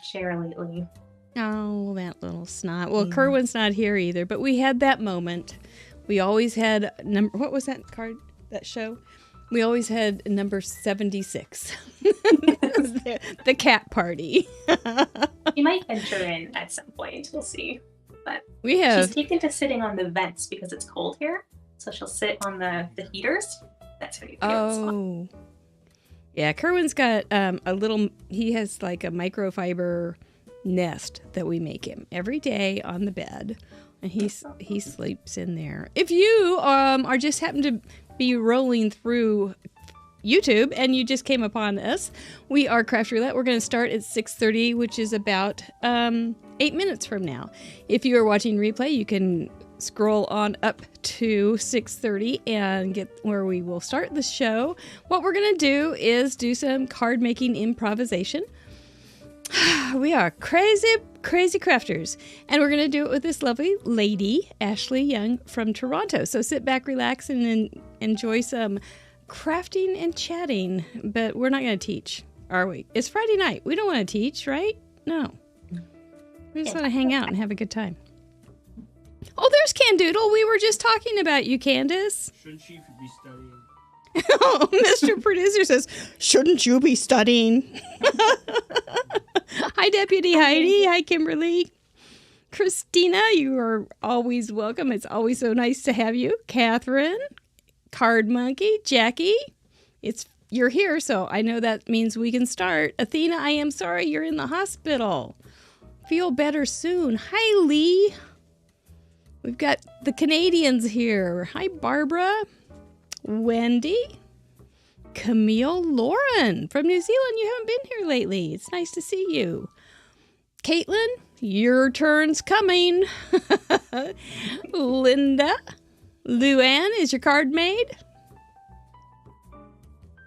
share lately. Oh, that little snot. Well, Kerwin's not here either, but we had that moment. We always had what was that card, that show? We always had number 76. the cat party. He might venture in at some point. We'll see. But she's taken to sitting on the vents because it's cold here. So she'll sit on the heaters. That's her favorite spot. Yeah, Kerwin's got he has like a microfiber nest that we make him every day on the bed. And he sleeps in there. If you are just happen to be rolling through YouTube and you just came upon us, we are Craft Roulette. We're going to start at 6:30, which is about 8 minutes from now. If you are watching replay, you can scroll on up to 6:30 and get where we will start the show. What we're going to do is do some card making improvisation. We are crazy crafters, and we're going to do it with this lovely lady, Ashley Young from Toronto. So sit back, relax, and enjoy some crafting and chatting. But we're not going to teach, are we? It's Friday night. We don't want to teach, right? No. We just want to hang out and have a good time. Oh, there's Candoodle. We were just talking about you, Candace. Shouldn't she be studying? Oh, Mr. Producer says, shouldn't you be studying? Hi, Deputy Heidi. Hi, Kimberly. Christina, you are always welcome. It's always so nice to have you. Catherine, Card Monkey, Jackie. You're here, so I know that means we can start. Athena, I am sorry you're in the hospital. Feel better soon. Hi, Lee. We've got the Canadians here. Hi, Barbara. Wendy. Camille, Lauren from New Zealand. You haven't been here lately. It's nice to see you. Caitlin, your turn's coming. Linda. Luann, is your card made?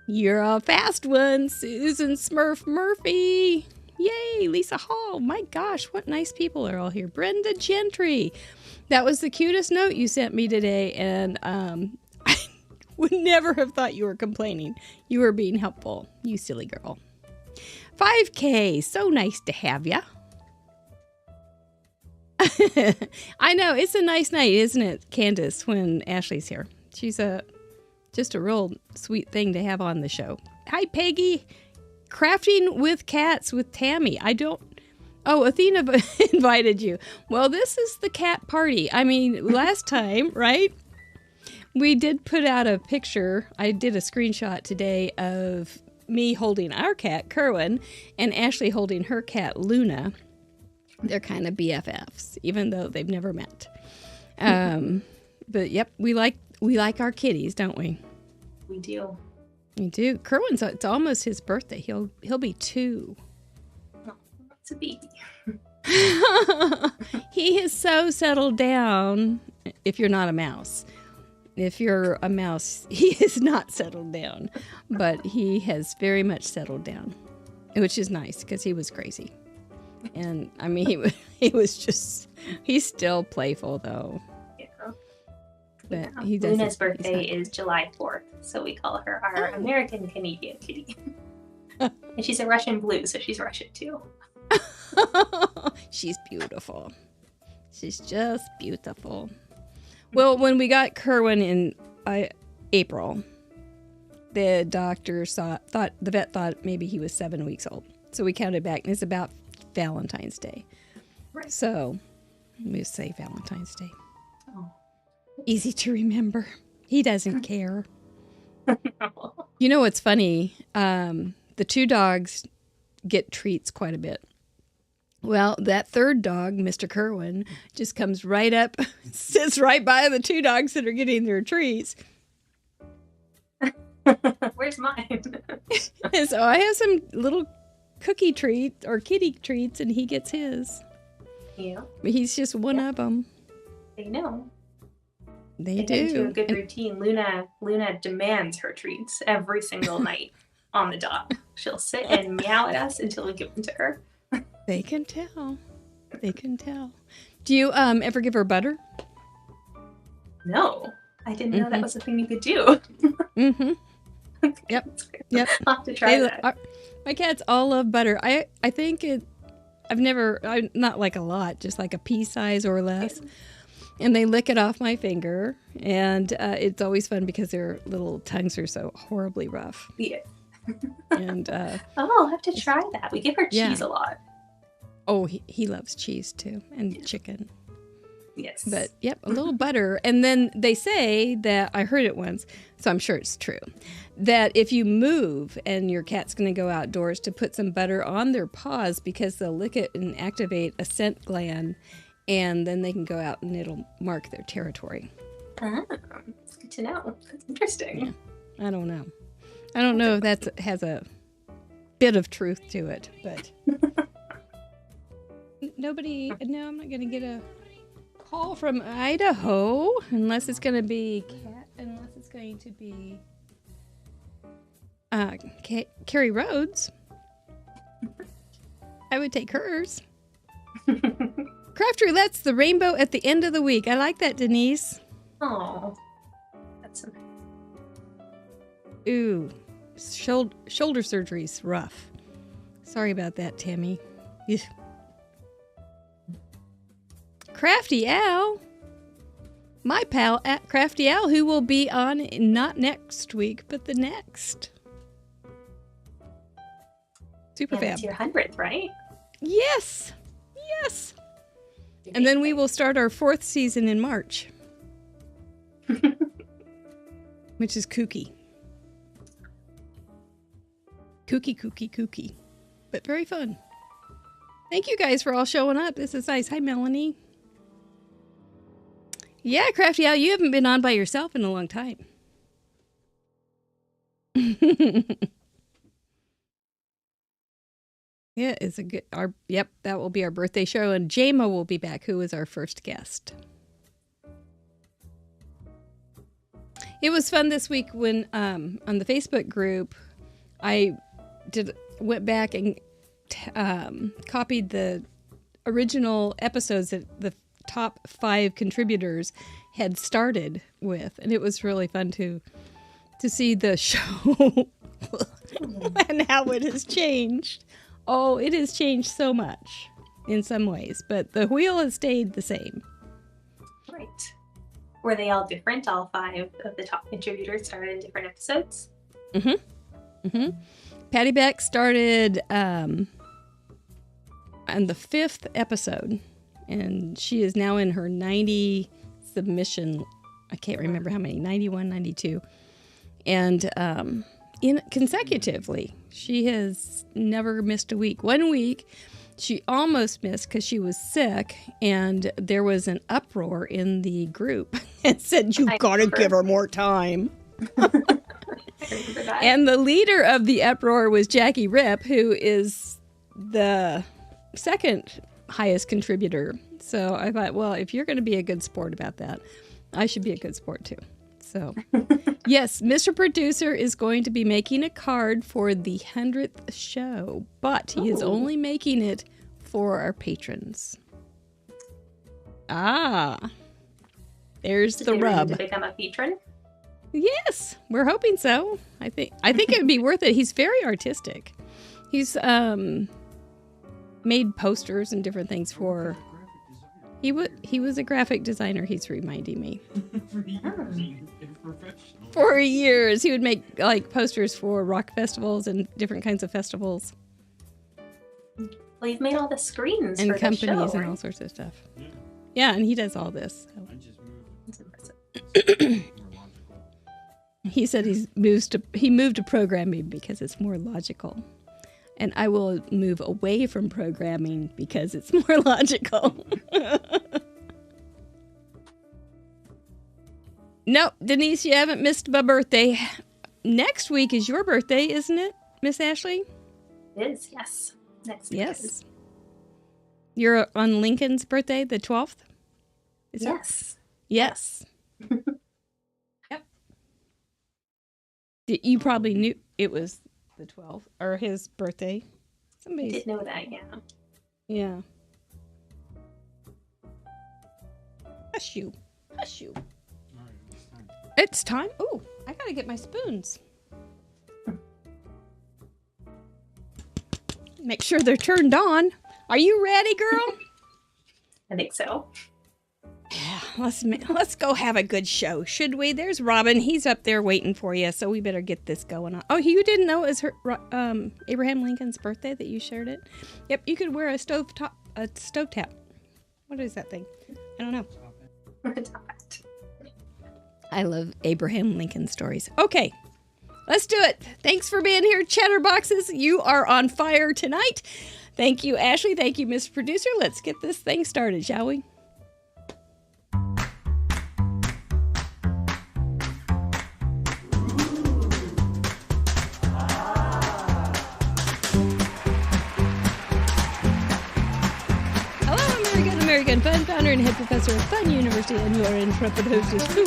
You're a fast one. Susan Smurf Murphy. Yay, Lisa Hall. My gosh, what nice people are all here. Brenda Gentry. That was the cutest note you sent me today, and I would never have thought you were complaining. You were being helpful, you silly girl. 5K, so nice to have ya. I know, it's a nice night, isn't it, Candace, when Ashley's here? She's just a real sweet thing to have on the show. Hi, Peggy. Crafting with Cats with Tammy. Oh, Athena invited you. Well, this is the cat party. I mean, last time, right? We did put out a picture. I did a screenshot today of me holding our cat, Kerwin, and Ashley holding her cat, Luna. They're kind of BFFs, even though they've never met. But yep, we like our kitties, don't we? We do. We do. Kerwin's, it's almost his birthday. He'll be 2. It's a baby. He is so settled down. If you're not a mouse. If you're a mouse, he is not settled down. But he has very much settled down, which is nice because he was crazy. And I mean, he's still playful though. Yeah. But Luna's birthday is July 4th, so we call her our American Canadian kitty. And she's a Russian blue, so she's Russian too. She's beautiful. She's just beautiful. Well, when we got Kerwin in April, the vet thought maybe he was 7 weeks old. So we counted back, and it's about Valentine's Day. Right. So we say Valentine's Day. Oh. Easy to remember. He doesn't care. You know what's funny? The 2 dogs get treats quite a bit. Well, that 3rd dog, Mr. Kerwin, just comes right up, sits right by the 2 dogs that are getting their treats. Where's mine? And so I have some little cookie treats or kitty treats, and he gets his. Yeah. But he's just one of them. They know. They get do. into a good routine. Luna demands her treats every single night on the dot. She'll sit and meow at us until we give them to her. They can tell. They can tell. Do you ever give her butter? No. I didn't know that was a thing you could do. Mm-hmm. Yep. Yep. I'll have to try that. My cats all love butter. I think I'm not like a lot, just like a pea size or less. And they lick it off my finger. And it's always fun because their little tongues are so horribly rough. Yeah. And I'll have to try that. We give her cheese a lot. Oh, he loves cheese too, and chicken. Yes. But yep, a little butter. And then they say that, I heard it once, so I'm sure it's true, that if you move and your cat's going to go outdoors, to put some butter on their paws, because they'll lick it and activate a scent gland, and then they can go out and it'll mark their territory. Oh, it's good to know. That's interesting. Yeah. I don't know. I don't know if that has a bit of truth to it, but no, I'm not going to get a call from Idaho unless it's going to be Carrie Rhodes. I would take hers. Craft Roulette's the rainbow at the end of the week. I like that, Denise. Oh, that's nice. Ooh, shoulder surgery's rough. Sorry about that, Tammy. Ugh. Crafty Al. My pal, Crafty Al, who will be on not next week, but the next. Super fab. It's your 100th, right? Yes. Yes. And then we will start our 4th season in March. Which is kooky. Kooky. But very fun. Thank you guys for all showing up. This is nice. Hi, Melanie. Yeah, Crafty Al, you haven't been on by yourself in a long time. Yeah, it's a good. That will be our birthday show, and Jama will be back, who is our first guest. It was fun this week when on the Facebook group, I went back and copied the original episodes that the top 5 contributors had started with, and it was really fun to see the show and how it has changed. Oh, it has changed so much in some ways, but the wheel has stayed the same. Right. Were they all different? All 5 of the top contributors started in different episodes? Patty Beck started on the 5th episode, and she is now in her 90 submission. I can't remember how many, 91, 92. And consecutively, she has never missed a week. One week, she almost missed because she was sick, and there was an uproar in the group and said, "You've got to give her more time." And the leader of the uproar was Jackie Ripp, who is the second highest contributor. So I thought, well, if you're going to be a good sport about that, I should be a good sport too. So yes, Mr. Producer is going to be making a card for the 100th show, but he is only making it for our patrons. There's the rub. To become a patron? Yes, we're hoping so. I think it would be worth it. He's very artistic. He's made posters and different things for. He was a graphic designer. He's reminding me. For years, he would make like posters for rock festivals and different kinds of festivals. Well, you've made all the screens and for companies the show, and right? all sorts of stuff. Yeah, and he does all this. So. That's impressive. He said he moved to programming because it's more logical. And I will move away from programming because it's more logical. No, Denise, you haven't missed my birthday. Next week is your birthday, isn't it, Miss Ashley? It is, yes. Next week. Yes. You're on Lincoln's birthday, the 12th? Yes. Yes. Yep. You probably knew it was the 12th, or his birthday. I did know that, yeah. Yeah. Hush you. It's time. Oh, I gotta get my spoons. Make sure they're turned on. Are you ready, girl? I think so. Yeah, let's go have a good show, should we? There's Robin. He's up there waiting for you, so we better get this going on. Oh, you didn't know it was Abraham Lincoln's birthday that you shared it? Yep, you could wear a stovetop. What is that thing? I don't know. I love Abraham Lincoln stories. Okay, let's do it. Thanks for being here, Chatterboxes. You are on fire tonight. Thank you, Ashley. Thank you, Mr. Producer. Let's get this thing started, shall we? American Fun Founder and Head Professor of Fun University, and your intrepid hostess to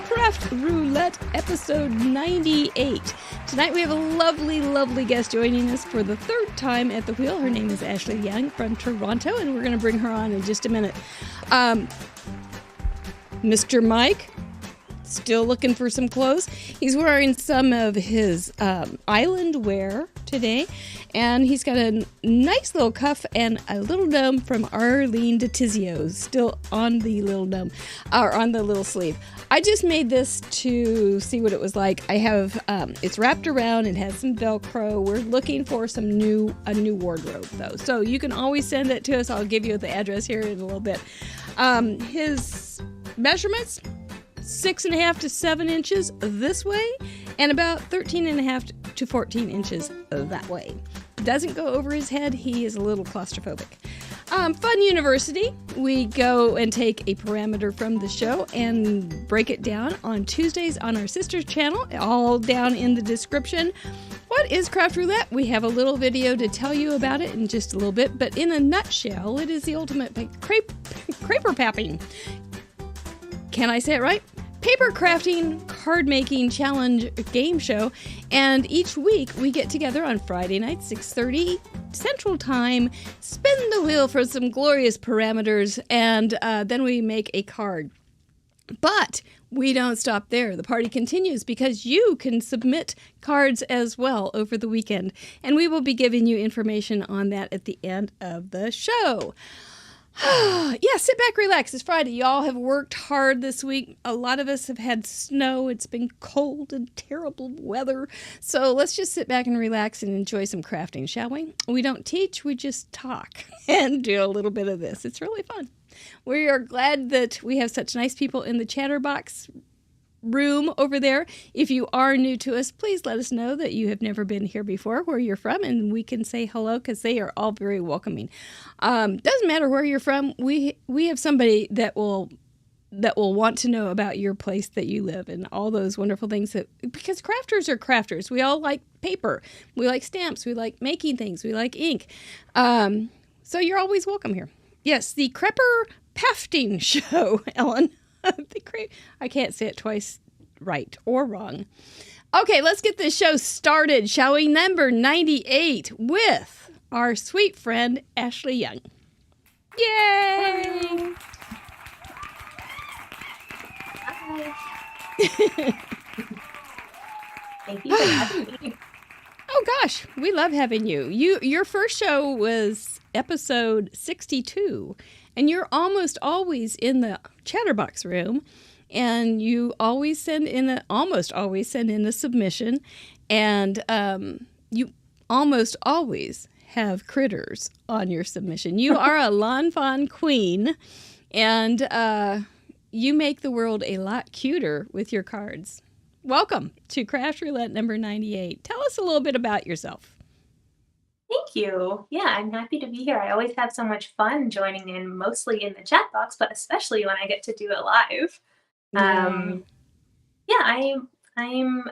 Craft Roulette, episode 98. Tonight we have a lovely, lovely guest joining us for the third time at the wheel. Her name is Ashley Young from Toronto, and we're going to bring her on in just a minute. Mr. Mike, still looking for some clothes. He's wearing some of his island wear today, and he's got a nice little cuff and a little gnome from Arlene DeTizio still on the little gnome, or on the little sleeve. I just made this to see what it was like. I have it's wrapped around. It has some Velcro. We're looking for a new wardrobe though, so you can always send it to us. I'll give you the address here in a little bit. His measurements: 6.5 to 7 inches this way, and about 13.5 to 14 inches that way. Doesn't go over his head. He is a little claustrophobic. Fun University, we go and take a parameter from the show and break it down on Tuesdays on our sister channel, all down in the description. What is Craft Roulette? We have a little video to tell you about it in just a little bit, but in a nutshell, it is the ultimate craper papping. Can I say it right? Paper crafting, card making challenge game show, and each week we get together on Friday night, 6:30 Central Time, spin the wheel for some glorious parameters, and then we make a card. But we don't stop there. The party continues because you can submit cards as well over the weekend, and we will be giving you information on that at the end of the show. Yeah, sit back, relax. It's Friday. Y'all have worked hard this week. A lot of us have had snow. It's been cold and terrible weather. So let's just sit back and relax and enjoy some crafting, shall we? We don't teach, we just talk and do a little bit of this. It's really fun. We are glad that we have such nice people in the Chatterbox room over there. If you are new to us, please let us know that you have never been here before, where you're from, and we can say hello because they are all very welcoming. Doesn't matter where you're from. We have somebody that will want to know about your place that you live and all those wonderful things because crafters are crafters. We all like paper. We like stamps. We like making things. We like ink. So you're always welcome here. Yes, the Crepper Pafting Show, Ellen. I can't say it twice right or wrong. Okay, let's get this show started, shall we? Number 98 with our sweet friend Ashley Young. Yay! Hi. Thank you for having me. Oh gosh, we love having you. Your first show was episode 62. And you're almost always in the Chatterbox room, and you almost always send in a submission, and you almost always have critters on your submission. You are a lawn fawn queen, and you make the world a lot cuter with your cards. Welcome to Craft Roulette number 98. Tell us a little bit about yourself. Thank you. Yeah, I'm happy to be here. I always have so much fun joining in, mostly in the chat box, but especially when I get to do it live. Yeah, I'm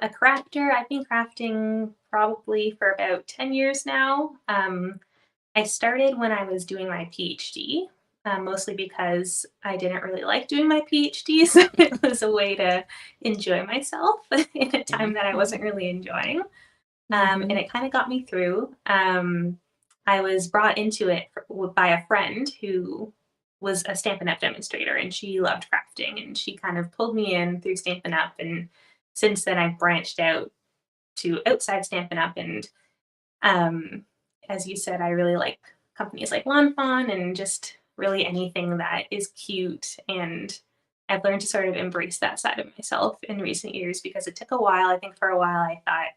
a crafter. I've been crafting probably for about 10 years now. I started when I was doing my PhD, mostly because I didn't really like doing my PhD, so it was a way to enjoy myself in a time that I wasn't really enjoying. And it kind of got me through. I was brought into it by a friend who was a Stampin' Up! Demonstrator, and she loved crafting, and she kind of pulled me in through Stampin' Up! And since then I've branched out to outside Stampin' Up! And as you said, I really like companies like Lawn Fawn and just really anything that is cute. And I've learned to sort of embrace that side of myself in recent years because it took a while. I think for a while I thought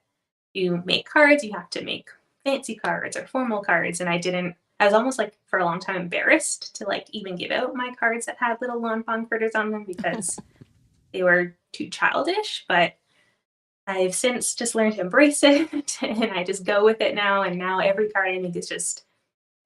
you make cards, you have to make fancy cards or formal cards. And I didn't, I was almost like for a long time embarrassed to like even give out my cards that had little Lawn Fawn critters on them because they were too childish. But I've since just learned to embrace it and I just go with it now. And now every card I make is just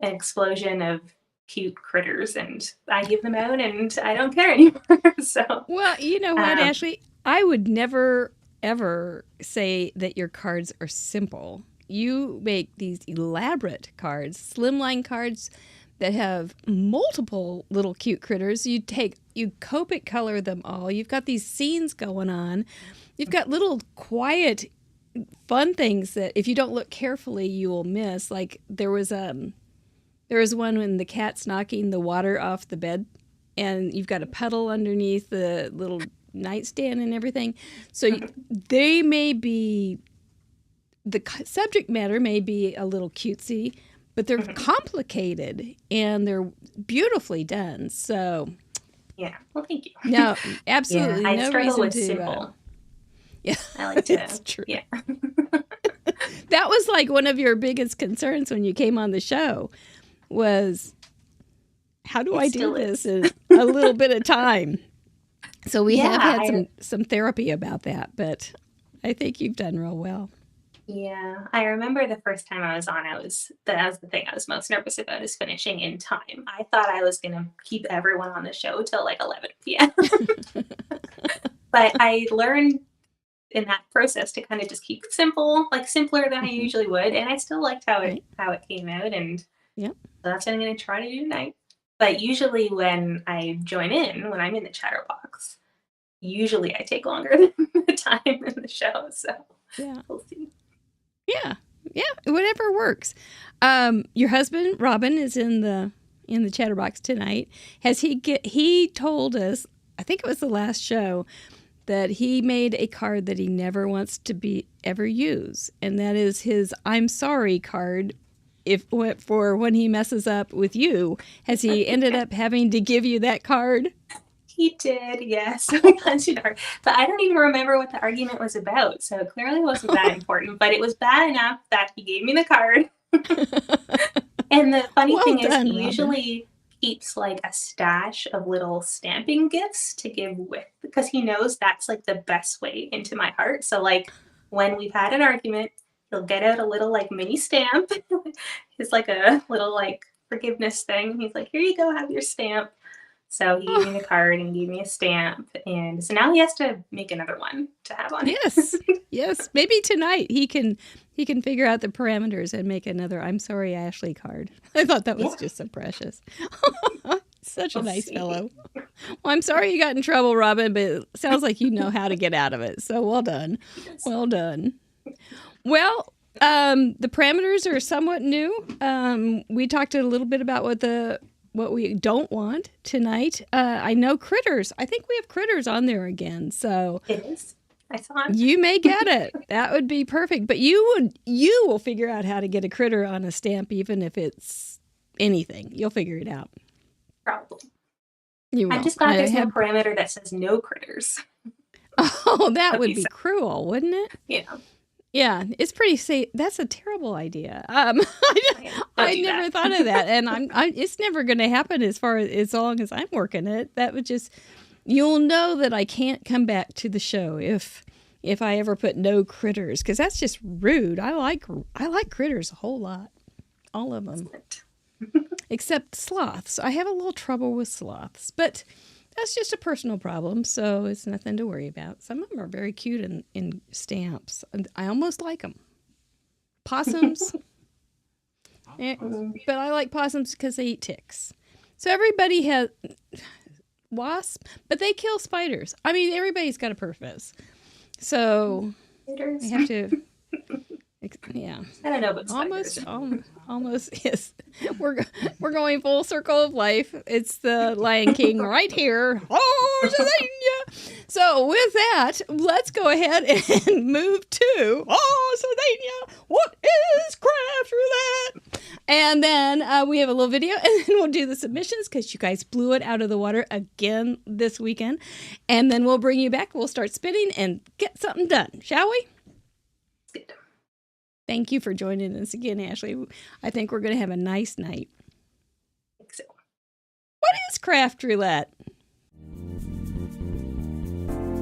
an explosion of cute critters and I give them out and I don't care anymore. So, Well, you know what, Ashley? I would never, ever say that your cards are simple. You make these elaborate cards, slimline cards that have multiple little cute critters. You Copic color them all. You've got these scenes going on. You've got little quiet, fun things that if you don't look carefully, you will miss. Like there was one when the cat's knocking the water off the bed, and you've got a puddle underneath the little nightstand and everything. So they may be, the subject matter may be a little cutesy, but they're complicated and they're beautifully done. So yeah, well, thank you. No, absolutely I no struggle reason with to. simple. Yeah, I like to. that's true. Yeah. That was like one of your biggest concerns when you came on the show was, how do I do this in a little bit of time? So we have had some therapy about that, but I think you've done real well. Yeah, I remember the first time I was on, that was the thing I was most nervous about is finishing in time. I thought I was going to keep everyone on the show till like 11 p.m. But I learned in that process to kind of just keep it simple, like simpler than I usually would. And I still liked how it came out. And so that's what I'm going to try to do tonight. But usually when I join in, when I'm in the chatterbox, usually I take longer than the time in the show. So we'll see. Yeah, whatever works. Your husband Robin is in the chatterbox tonight. He told us, I think it was the last show, that he made a card that he never wants to ever use, and that is his "I'm sorry" card. For when he messes up with you, has he ended up having to give you that card? He did, yes. But I don't even remember what the argument was about, so it clearly wasn't that important. But it was bad enough that he gave me the card. And the funny thing is, he usually keeps like a stash of little stamping gifts to give with, because he knows that's like the best way into my heart. So like when we've had an argument, he'll get out a little like mini stamp. It's like a little like forgiveness thing. He's like, here you go, have your stamp. So he gave me the card and gave me a stamp. And so now he has to make another one to have on it. Yes. Maybe tonight he can figure out the parameters and make another "I'm sorry, Ashley" card. I thought that was just so precious. Such a nice fellow. Well, I'm sorry you got in trouble, Robin, but it sounds like you know how to get out of it. So well done. Yes. Well done. Well, the parameters are somewhat new. We talked a little bit about what we don't want tonight. I know critters. I think we have critters on there again. So it is. I saw it. You may get it. That would be perfect. But you will figure out how to get a critter on a stamp, even if it's anything. You'll figure it out. Probably. You will. I'm just glad there's no parameter that says no critters. Oh, that would be cruel, wouldn't it? Yeah. Yeah, it's pretty safe. That's a terrible idea. I never thought of that, and it's never going to happen as long as I'm working it. That would just, you'll know that I can't come back to the show if I ever put no critters, because that's just rude. I like critters a whole lot, all of them, except sloths. I have a little trouble with sloths, but that's just a personal problem, so it's nothing to worry about. Some of them are very cute in stamps. I almost like them. Possums. But I like possums because they eat ticks. So everybody has wasps, but they kill spiders. I mean, everybody's got a purpose. So I have to... Yeah, I don't know, but almost yes. We're going full circle of life. It's the Lion King right here. Oh, Sardinia! So with that, let's go ahead and move to Sardinia. What is Craft Roulette? And then we have a little video, and then we'll do the submissions because you guys blew it out of the water again this weekend. And then we'll bring you back. We'll start spinning and get something done, shall we? Good. Thank you for joining us again, Ashley. I think we're going to have a nice night. I think so. What is Craft Roulette?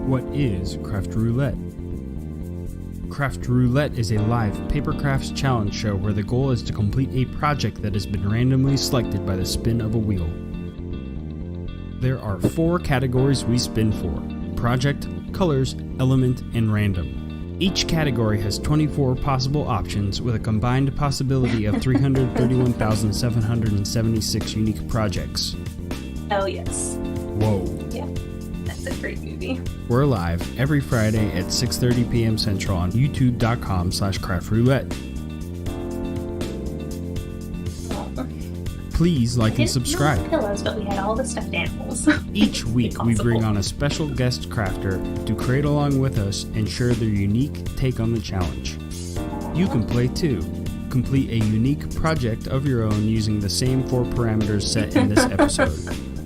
What is Craft Roulette? Craft Roulette is a live paper crafts challenge show where the goal is to complete a project that has been randomly selected by the spin of a wheel. There are 4 categories we spin for: project, colors, element, and random. Each category has 24 possible options with a combined possibility of 331,776 unique projects. Oh, yes. Whoa. Yeah, that's a great movie. We're live every Friday at 6:30 p.m. Central on youtube.com/craftroulette. Please like and subscribe. We didn't have pillows, but we had all the stuffed animals. Each week we bring on a special guest crafter to create along with us and share their unique take on the challenge. You can play too. Complete a unique project of your own using the same 4 parameters set in this episode.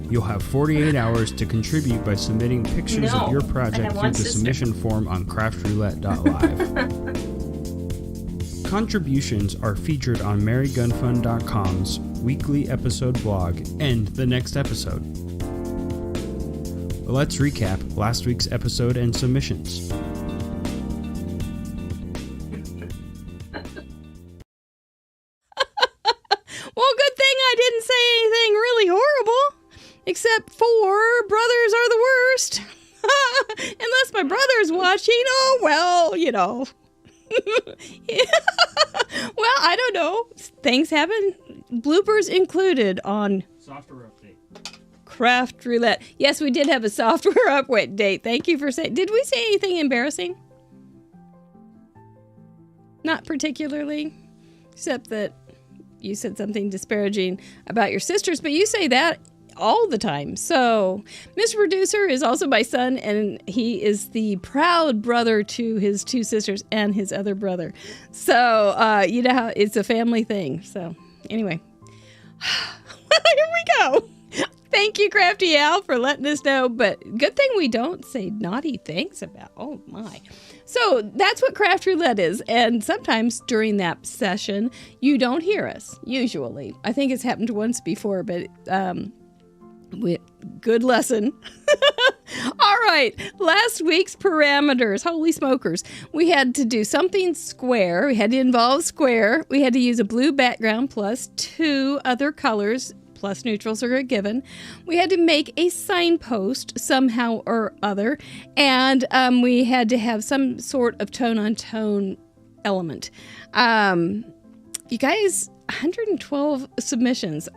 You'll have 48 hours to contribute by submitting pictures of your project through the submission form on craftroulette.live. Contributions are featured on marygunfund.com's weekly episode blog and the next episode. Let's recap last week's episode and submissions. Well, good thing I didn't say anything really horrible. Except for brothers are the worst. Unless my brother's watching. Oh, well, you know. Yeah. Well, I don't know. Things happen. Bloopers included on Software update. Craft Roulette. Yes, we did have a software update. Thank you for saying. Did we say anything embarrassing? Not particularly. Except that you said something disparaging about your sisters, but you say that all the time. So, Mr. Producer is also my son, and he is the proud brother to his 2 sisters and his other brother. So, you know how it's a family thing. So, anyway. Here we go. Thank you, Crafty Al, for letting us know. But good thing we don't say naughty things about. Oh, my. So that's what Craft Roulette is. And sometimes during that session, you don't hear us, usually. I think it's happened once before, but good lesson. All right. Last week's parameters. Holy smokers. We had to do something square. We had to involve square. We had to use a blue background plus 2 other colors plus neutrals are a given. We had to make a signpost somehow or other. And we had to have some sort of tone-on-tone element. You guys, 112 submissions.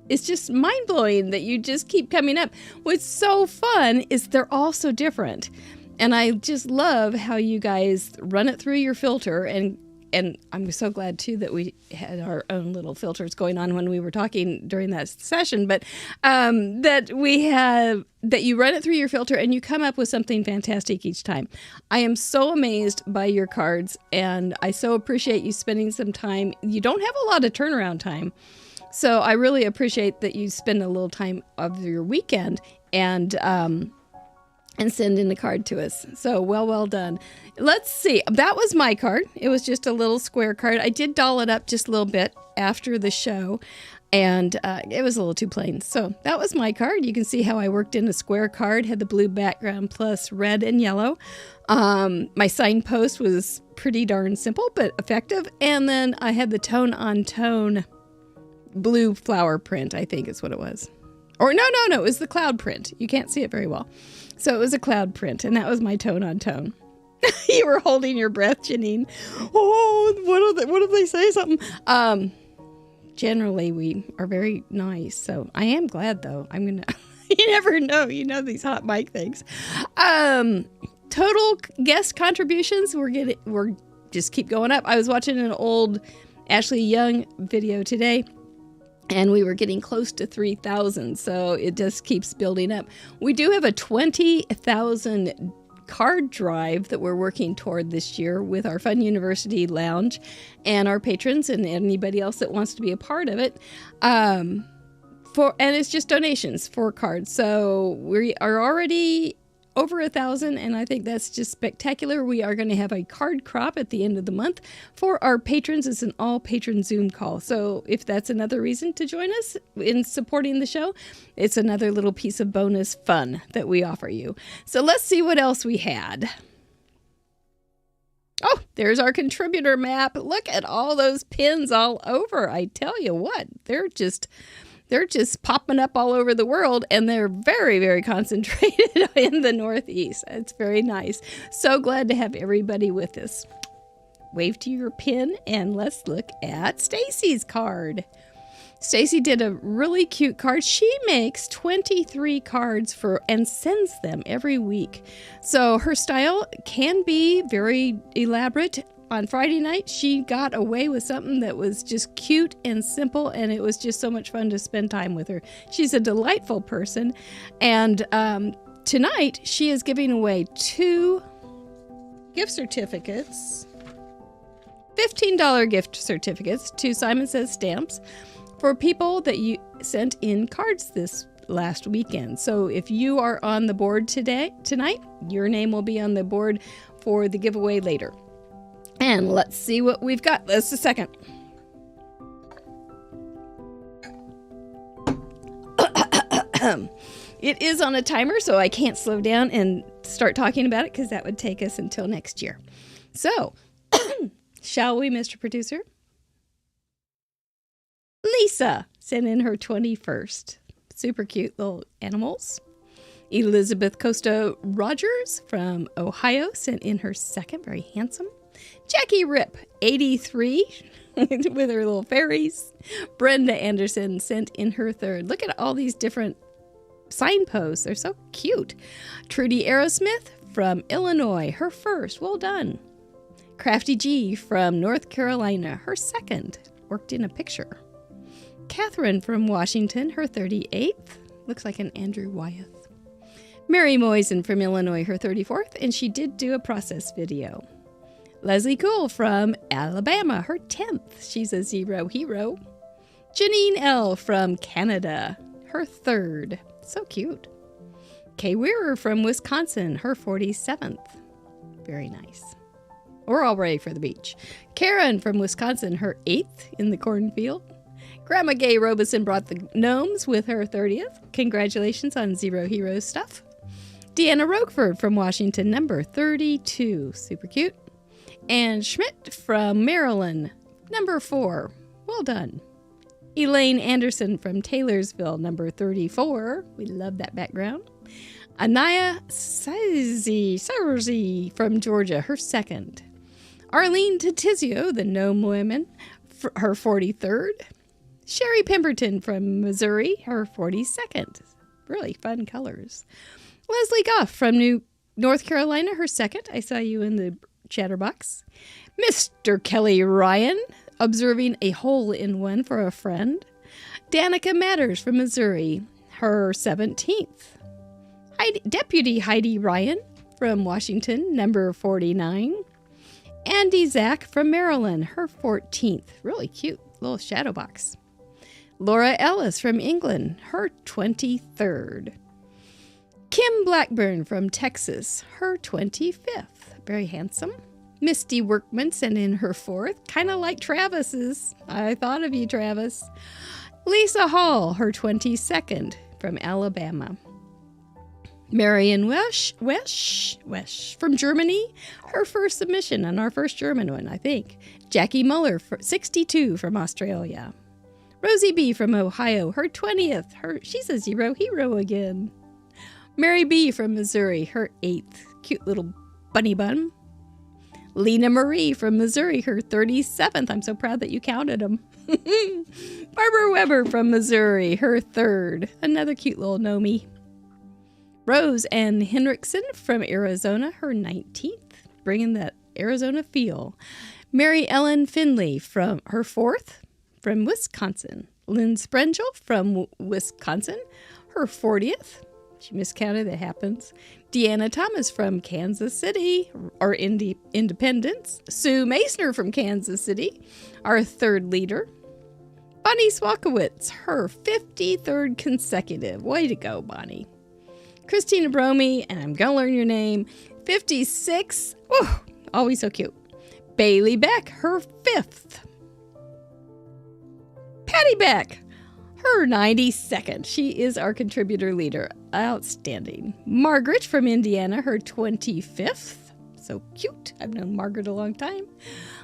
It's just mind-blowing that you just keep coming up. What's so fun is they're all so different. And I just love how you guys run it through your filter. And I'm so glad, too, that we had our own little filters going on when we were talking during that session. But that you run it through your filter and you come up with something fantastic each time. I am so amazed by your cards. And I so appreciate you spending some time. You don't have a lot of turnaround time. So I really appreciate that you spend a little time of your weekend and send in the card to us. So well done. Let's see. That was my card. It was just a little square card. I did doll it up just a little bit after the show, and it was a little too plain. So that was my card. You can see how I worked in a square card, had the blue background plus red and yellow. My signpost was pretty darn simple, but effective. And then I had the tone-on-tone blue flower print, I think is what it was. Or no, it was the cloud print. You can't see it very well. So it was a cloud print, and that was my tone-on-tone. You were holding your breath, Janine. Oh, what if they say something? Generally, we are very nice, so I am glad, though. I'm going to... You never know. You know these hot mic things. Total guest contributions, we're just keep going up. I was watching an old Ashley Young video today, and we were getting close to 3,000, so it just keeps building up. We do have a 20,000 card drive that we're working toward this year with our Fun University Lounge and our patrons and anybody else that wants to be a part of it. And it's just donations for cards. So we are already over 1,000, and I think that's just spectacular. We are going to have a card crop at the end of the month for our patrons. It's an all-patron Zoom call. So if that's another reason to join us in supporting the show, it's another little piece of bonus fun that we offer you. So let's see what else we had. Oh, there's our contributor map. Look at all those pins all over. I tell you what, they're just popping up all over the world, and they're very, very concentrated in the Northeast. It's very nice. So glad to have everybody with us. Wave to your pin, and let's look at Stacy's card. Stacy did a really cute card. She makes 23 cards and sends them every week. So her style can be very elaborate. On Friday night, she got away with something that was just cute and simple, and it was just so much fun to spend time with her. She's a delightful person, and tonight she is giving away 2 gift certificates, $15 gift certificates to Simon Says Stamps for people that you sent in cards this last weekend. So if you are on the board tonight, your name will be on the board for the giveaway later. And let's see what we've got. Just a second. It is on a timer, so I can't slow down and start talking about it because that would take us until next year. So, shall we, Mr. Producer? Lisa sent in her 21st. Super cute little animals. Elizabeth Costa Rogers from Ohio sent in her 2nd. Very handsome. Jackie Rip, 83, with her little fairies. Brenda Anderson sent in her 3rd. Look at all these different signposts. They're so cute. Trudy Aerosmith from Illinois, her 1st. Well done. Crafty G from North Carolina, her 2nd. Worked in a picture. Catherine from Washington, her 38th. Looks like an Andrew Wyeth. Mary Moisen from Illinois, her 34th, and she did do a process video. Leslie Cool from Alabama, her 10th. She's a zero hero. Janine L. from Canada, her 3rd. So cute. Kay Wearer from Wisconsin, her 47th. Very nice. We're all ready for the beach. Karen from Wisconsin, her 8th in the cornfield. Grandma Gay Robeson brought the gnomes with her 30th. Congratulations on Zero Hero stuff. Deanna Roqueford from Washington, number 32. Super cute. And Schmidt from Maryland, number 4. Well done. Elaine Anderson from Taylorsville, number 34. We love that background. Anaya Sarzy from Georgia, her 2nd. Arlene Titizio, the Gnome Women, her 43rd. Sherry Pemberton from Missouri, her 42nd. Really fun colors. Leslie Goff from North Carolina, her 2nd. I saw you in the chatterbox. Mr. Kelly Ryan, observing a hole-in-one for a friend. Danica Matters from Missouri, her 17th. Deputy Heidi Ryan from Washington, number 49. Andy Zach from Maryland, her 14th. Really cute little shadow box. Laura Ellis from England, her 23rd. Kim Blackburn from Texas, her 25th. Very handsome. Misty Workman sent in her 4th, kind of like Travis's. I thought of you, Travis. Lisa Hall, her 22nd, from Alabama. Marion Wesch from Germany, her 1st submission and our first German one, I think. Jackie Muller, 62, from Australia. Rosie B. from Ohio, her 20th. She's a zero hero again. Mary B. from Missouri, her 8th. Cute little bunny bun. Lena Marie from Missouri, her 37th. I'm so proud that you counted them. Barbara Weber from Missouri, her 3rd. Another cute little gnomie. Rose Ann Henriksen from Arizona, her 19th. Bringing that Arizona feel. Mary Ellen Finley from her 4th. From Wisconsin. Lynn Sprengel from Wisconsin, her 40th. She miscounted. That happens. Deanna Thomas from Kansas City, or Independence. Sue Masner from Kansas City, our third leader. Bonnie Swakowitz, her 53rd consecutive. Way to go, Bonnie. Christina Bromey, and I'm going to learn your name, 56. Woo, always so cute. Bailey Beck, her 5th. Patty Beck, her 92nd. She is our contributor leader. Outstanding. Margaret from Indiana, her 25th. So cute. I've known Margaret a long time.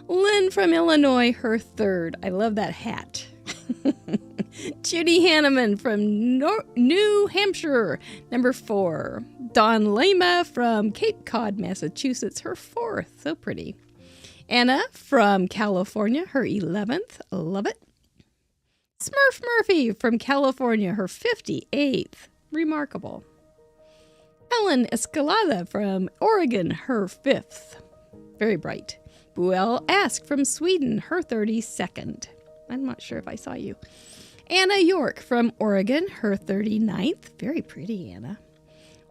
Lynn from Illinois, her 3rd. I love that hat. Judy Hanneman from New Hampshire, number 4. Dawn Lema from Cape Cod, Massachusetts, her 4th. So pretty. Anna from California, her 11th. Love it. Smurf Murphy from California, her 58th. Remarkable. Ellen Escalada from Oregon, her 5th. Very bright. Buell Ask from Sweden, her 32nd. I'm not sure if I saw you. Anna York from Oregon, her 39th. Very pretty, Anna.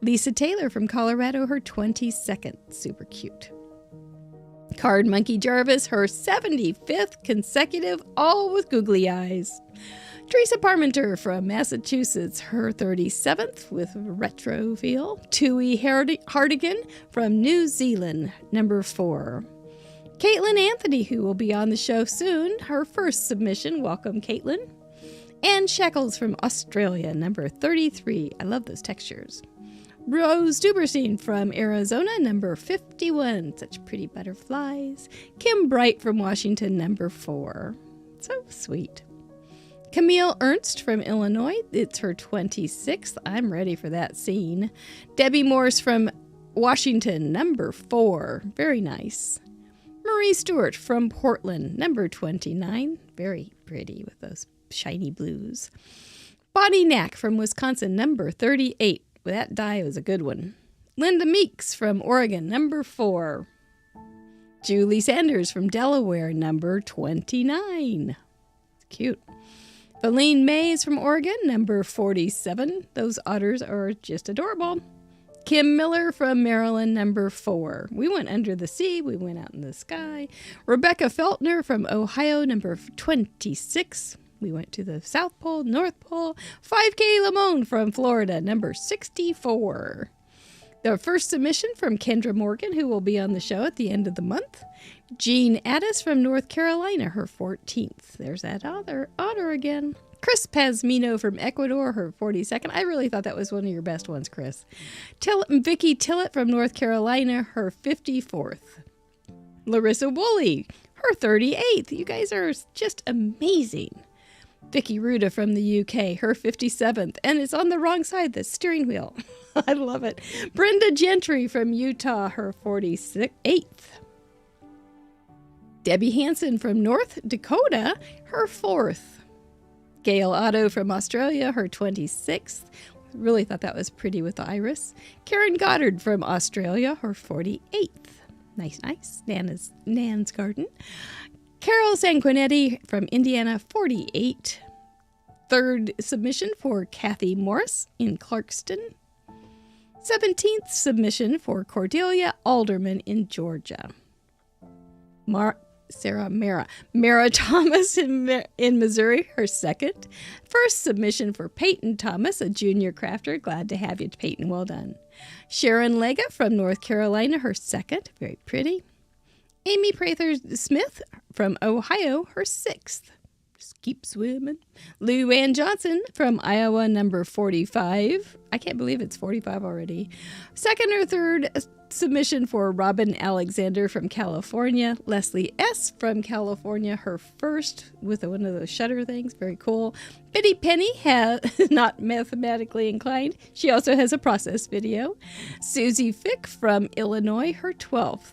Lisa Taylor from Colorado, her 22nd. Super cute. Card Monkey Jarvis, her 75th consecutive, all with googly eyes. Teresa Parmenter from Massachusetts, her 37th with retro feel. Tui Hardigan from New Zealand, number 4. Caitlin Anthony, who will be on the show soon, her first submission. Welcome, Caitlin. Anne Shackles from Australia, number 33. I love those textures. Rose Duberstein from Arizona, number 51. Such pretty butterflies. Kim Bright from Washington, number 4. So sweet. Camille Ernst from Illinois. It's her 26th. I'm ready for that scene. Debbie Morse from Washington, number 4. Very nice. Marie Stewart from Portland, number 29. Very pretty with those shiny blues. Bonnie Knack from Wisconsin, number 38. That die was a good one. Linda Meeks from Oregon, number 4. Julie Sanders from Delaware, number 29. It's cute. Feline Mays from Oregon, number 47. Those otters are just adorable. Kim Miller from Maryland, number 4. We went under the sea. We went out in the sky. Rebecca Feltner from Ohio, number 26. We went to the South Pole, North Pole. 5K Lamone from Florida, number 64. The first submission from Kendra Morgan, who will be on the show at the end of the month. Jean Addis from North Carolina, her 14th. There's that otter again. Chris Pazmino from Ecuador, her 42nd. I really thought that was one of your best ones, Chris. Vicky Tillett from North Carolina, her 54th. Larissa Woolley, her 38th. You guys are just amazing. Vicky Ruda from the UK, her 57th, and it's on the wrong side, the steering wheel. I love it. Brenda Gentry from Utah, her 48th. Debbie Hansen from North Dakota, her 4th. Gail Otto from Australia, her 26th. Really thought that was pretty with the iris. Karen Goddard from Australia, her 48th. Nice, nice. Nan's Garden. Carol Sanguinetti from Indiana, 48. Third submission for Kathy Morris in Clarkston. 17th submission for Cordelia Alderman in Georgia. Mara Thomas in Missouri, her 2nd. First submission for Peyton Thomas, a junior crafter. Glad to have you, Peyton. Well done. Sharon Lega from North Carolina, her 2nd. Very pretty. Amy Prather Smith from Ohio, her 6th. Just keep swimming. Lou Ann Johnson from Iowa, number 45. I can't believe it's 45 already. Second or third submission for Robin Alexander from California. Leslie S. from California, her 1st with one of those shutter things. Very cool. Biddy Penny has not mathematically inclined. She also has a process video. Susie Fick from Illinois, her 12th.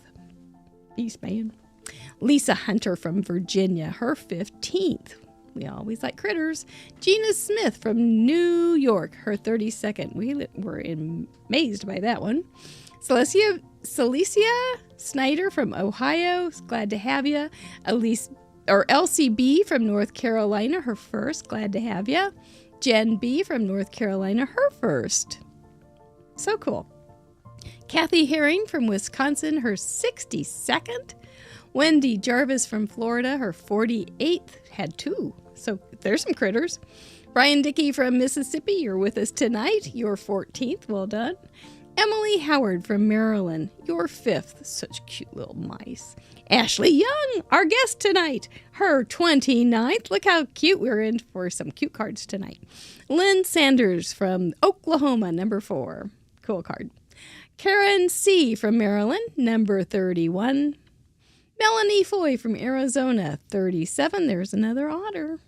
Eastman. Lisa Hunter from Virginia, her 15th. We always like critters. Gina Smith from New York, her 32nd. We were amazed by that one. Celicia Snyder from Ohio. Glad to have you. Elsie B from North Carolina, her 1st. Glad to have you. Jen B from North Carolina, her 1st. So cool. Kathy Herring from Wisconsin, her 62nd. Wendy Jarvis from Florida, her 48th, had 2. So there's some critters. Brian Dickey from Mississippi, you're with us tonight. Your 14th, well done. Emily Howard from Maryland, your 5th. Such cute little mice. Ashley Young, our guest tonight, her 29th. Look how cute we're in for some cute cards tonight. Lynn Sanders from Oklahoma, number 4. Cool card. Karen C. from Maryland, number 31. Melanie Foy from Arizona, 37. There's another otter.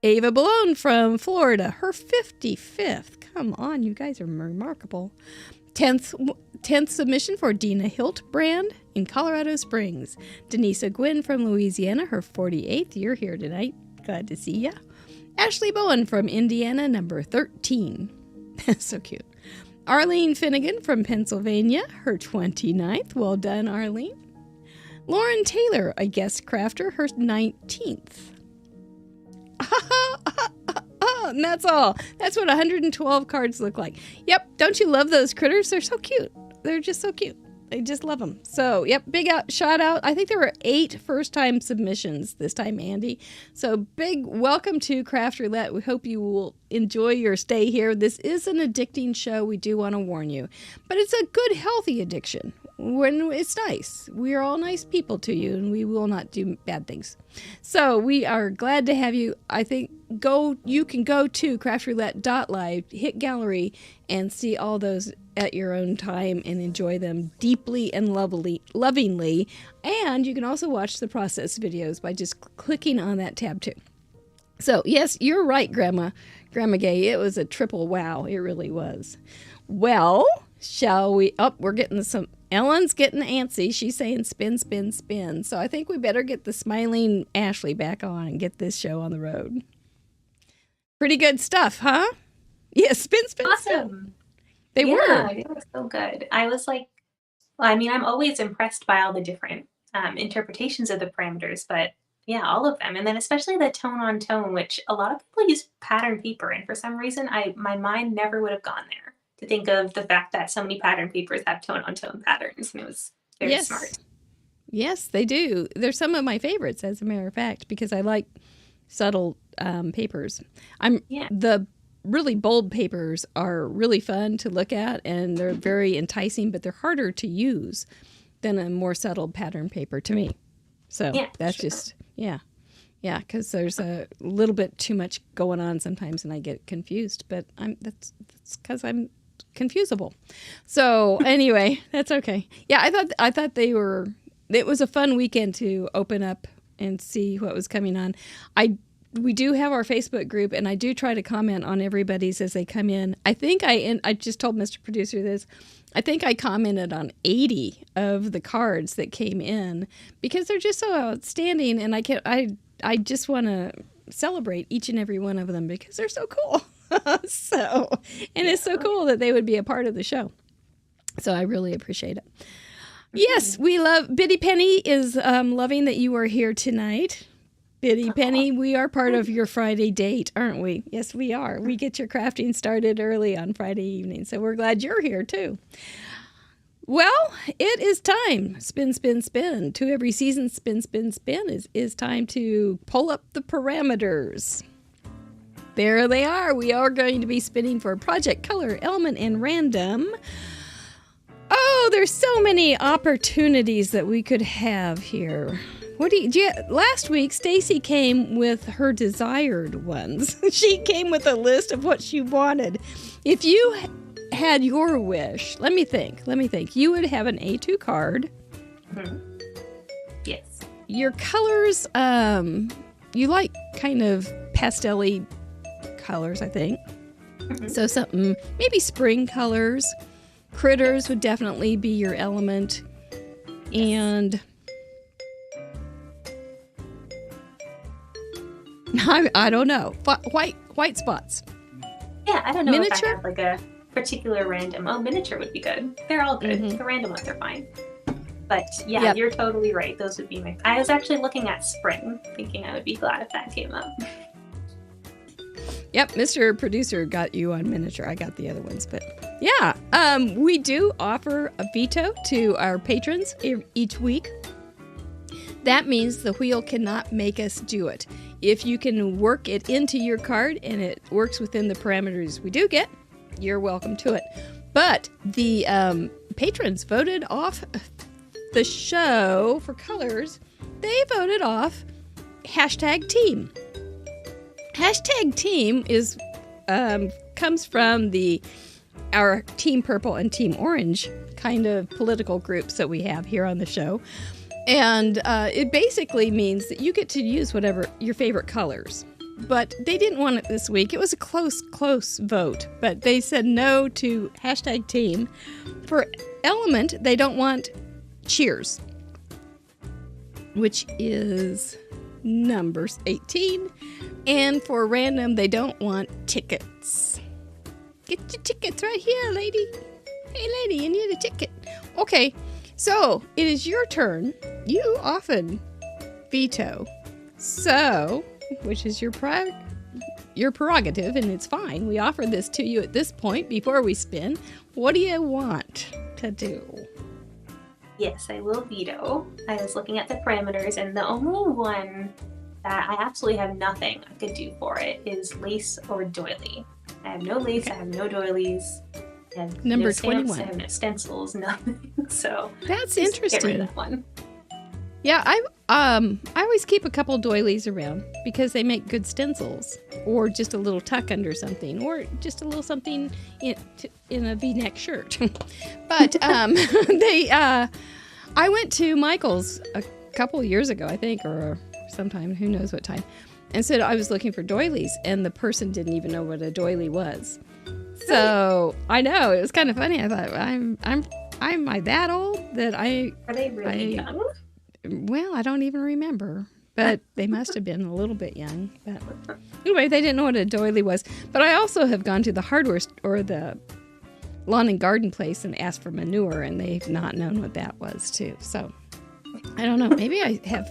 Ava Balone from Florida, her 55th. Come on, you guys are remarkable. 10th submission for Dina Hiltbrand in Colorado Springs. Denisa Gwynn from Louisiana, her 48th. You're here tonight. Glad to see ya. Ashley Bowen from Indiana, number 13. So cute. Arlene Finnegan from Pennsylvania, her 29th. Well done, Arlene. Lauren Taylor, a guest crafter, her 19th. And that's all. That's what 112 cards look like. Yep, don't you love those critters? They're so cute. They're just so cute. I just love them. So, yep, big shout out. I think there were 8 first-time submissions this time, Andy. So, big welcome to Craft Roulette. We hope you will enjoy your stay here. This is an addicting show. We do want to warn you. But it's a good, healthy addiction. When it's nice. We are all nice people to you, and we will not do bad things. So we are glad to have you. I think you can go to craftroulette.live, hit gallery, and see all those at your own time and enjoy them deeply and lovingly. And you can also watch the process videos by just clicking on that tab too. So yes, you're right, Grandma Gay. It was a triple wow. It really was. Well, shall we? Oh, we're getting some. Ellen's getting antsy. She's saying spin, spin, spin. So I think we better get the smiling Ashley back on and get this show on the road. Pretty good stuff, huh? Yeah, spin, spin, Awesome. spin. They were. They were so good. I was like, well, I mean, I'm always impressed by all the different interpretations of the parameters, but yeah, all of them. And then especially the tone on tone, which a lot of people use pattern paper. And for some reason, my mind never would have gone there to think of the fact that so many pattern papers have tone on tone patterns. And it was very smart. Yes, they do. They're some of my favorites, as a matter of fact, because I like subtle papers. The really bold papers are really fun to look at, and they're very enticing, but they're harder to use than a more subtle pattern paper to me. So that's just, because there's a little bit too much going on sometimes, and I get confused. But that's because I'm confusable. So anyway, that's okay. Yeah, I thought they were. It was a fun weekend to open up and see what was coming on. We do have our Facebook group, and I do try to comment on everybody's as they come in. I think I just told Mr. Producer this. I think I commented on 80 of the cards that came in because they're just so outstanding, and I just want to celebrate each and every one of them because they're so cool. It's so cool that they would be a part of the show. So I really appreciate it. Yes, we love Biddy Penny is loving that you are here tonight. Biddy Penny, we are part of your Friday date, aren't we? Yes, we are. We get your crafting started early on Friday evening, so we're glad you're here too. Well, it is time. Spin, spin, spin. To every season, spin, spin, spin is time to pull up the parameters. There they are. We are going to be spinning for project, color, element, and random. Oh, there's so many opportunities that we could have here. Last week, Stacy came with her desired ones. She came with a list of what she wanted. If you had your wish, let me think. You would have an A2 card. Mm-hmm. Yes. Your colors, you like kind of pastel-y colors, I think. Mm-hmm. So something, maybe spring colors. Critters would definitely be your element. And I don't know. White spots. Yeah, I don't know miniature? If I have like a particular random. Oh, miniature would be good. They're all good. Mm-hmm. The random ones are fine. But yeah, You're totally right. Those would be my... I was actually looking at spring, thinking I would be glad if that came up. Yep, Mr. Producer got you on miniature. I got the other ones, but Yeah, we do offer a veto to our patrons each week. That means the wheel cannot make us do it. If you can work it into your card and it works within the parameters we do get, you're welcome to it. But the patrons voted off the show for colors. They voted off #team. #team is comes from our Team Purple and Team Orange kind of political groups that we have here on the show. And it basically means that you get to use whatever your favorite colors. But they didn't want it this week. It was a close vote. But they said no to #team. For element, they don't want cheers, which is number 18. And for random, they don't want tickets. Get your tickets right here, lady. Hey, lady, you need a ticket. Okay. So, it is your turn. You often veto. So, which is your prerogative, and it's fine. We offer this to you at this point before we spin. What do you want to do? Yes, I will veto. I was looking at the parameters, and the only one that I absolutely have nothing I could do for it is lace or doily. I have no lace, I have no doilies. Number no stamps, 21. I have no stencils, nothing. So That's just interesting. Get rid of that one. Yeah, I always keep a couple doilies around because they make good stencils, or just a little tuck under something, or just a little something in a V-neck shirt. But I went to Michael's a couple years ago, I think, or sometime, who knows what time, and said I was looking for doilies, and the person didn't even know what a doily was. So I know it was kind of funny. I thought, am I that old that I? Are they really young? Well, I don't even remember, but they must have been a little bit young. But anyway, they didn't know what a doily was. But I also have gone to the hardware or the lawn and garden place and asked for manure, and they've not known what that was too. So I don't know. Maybe I have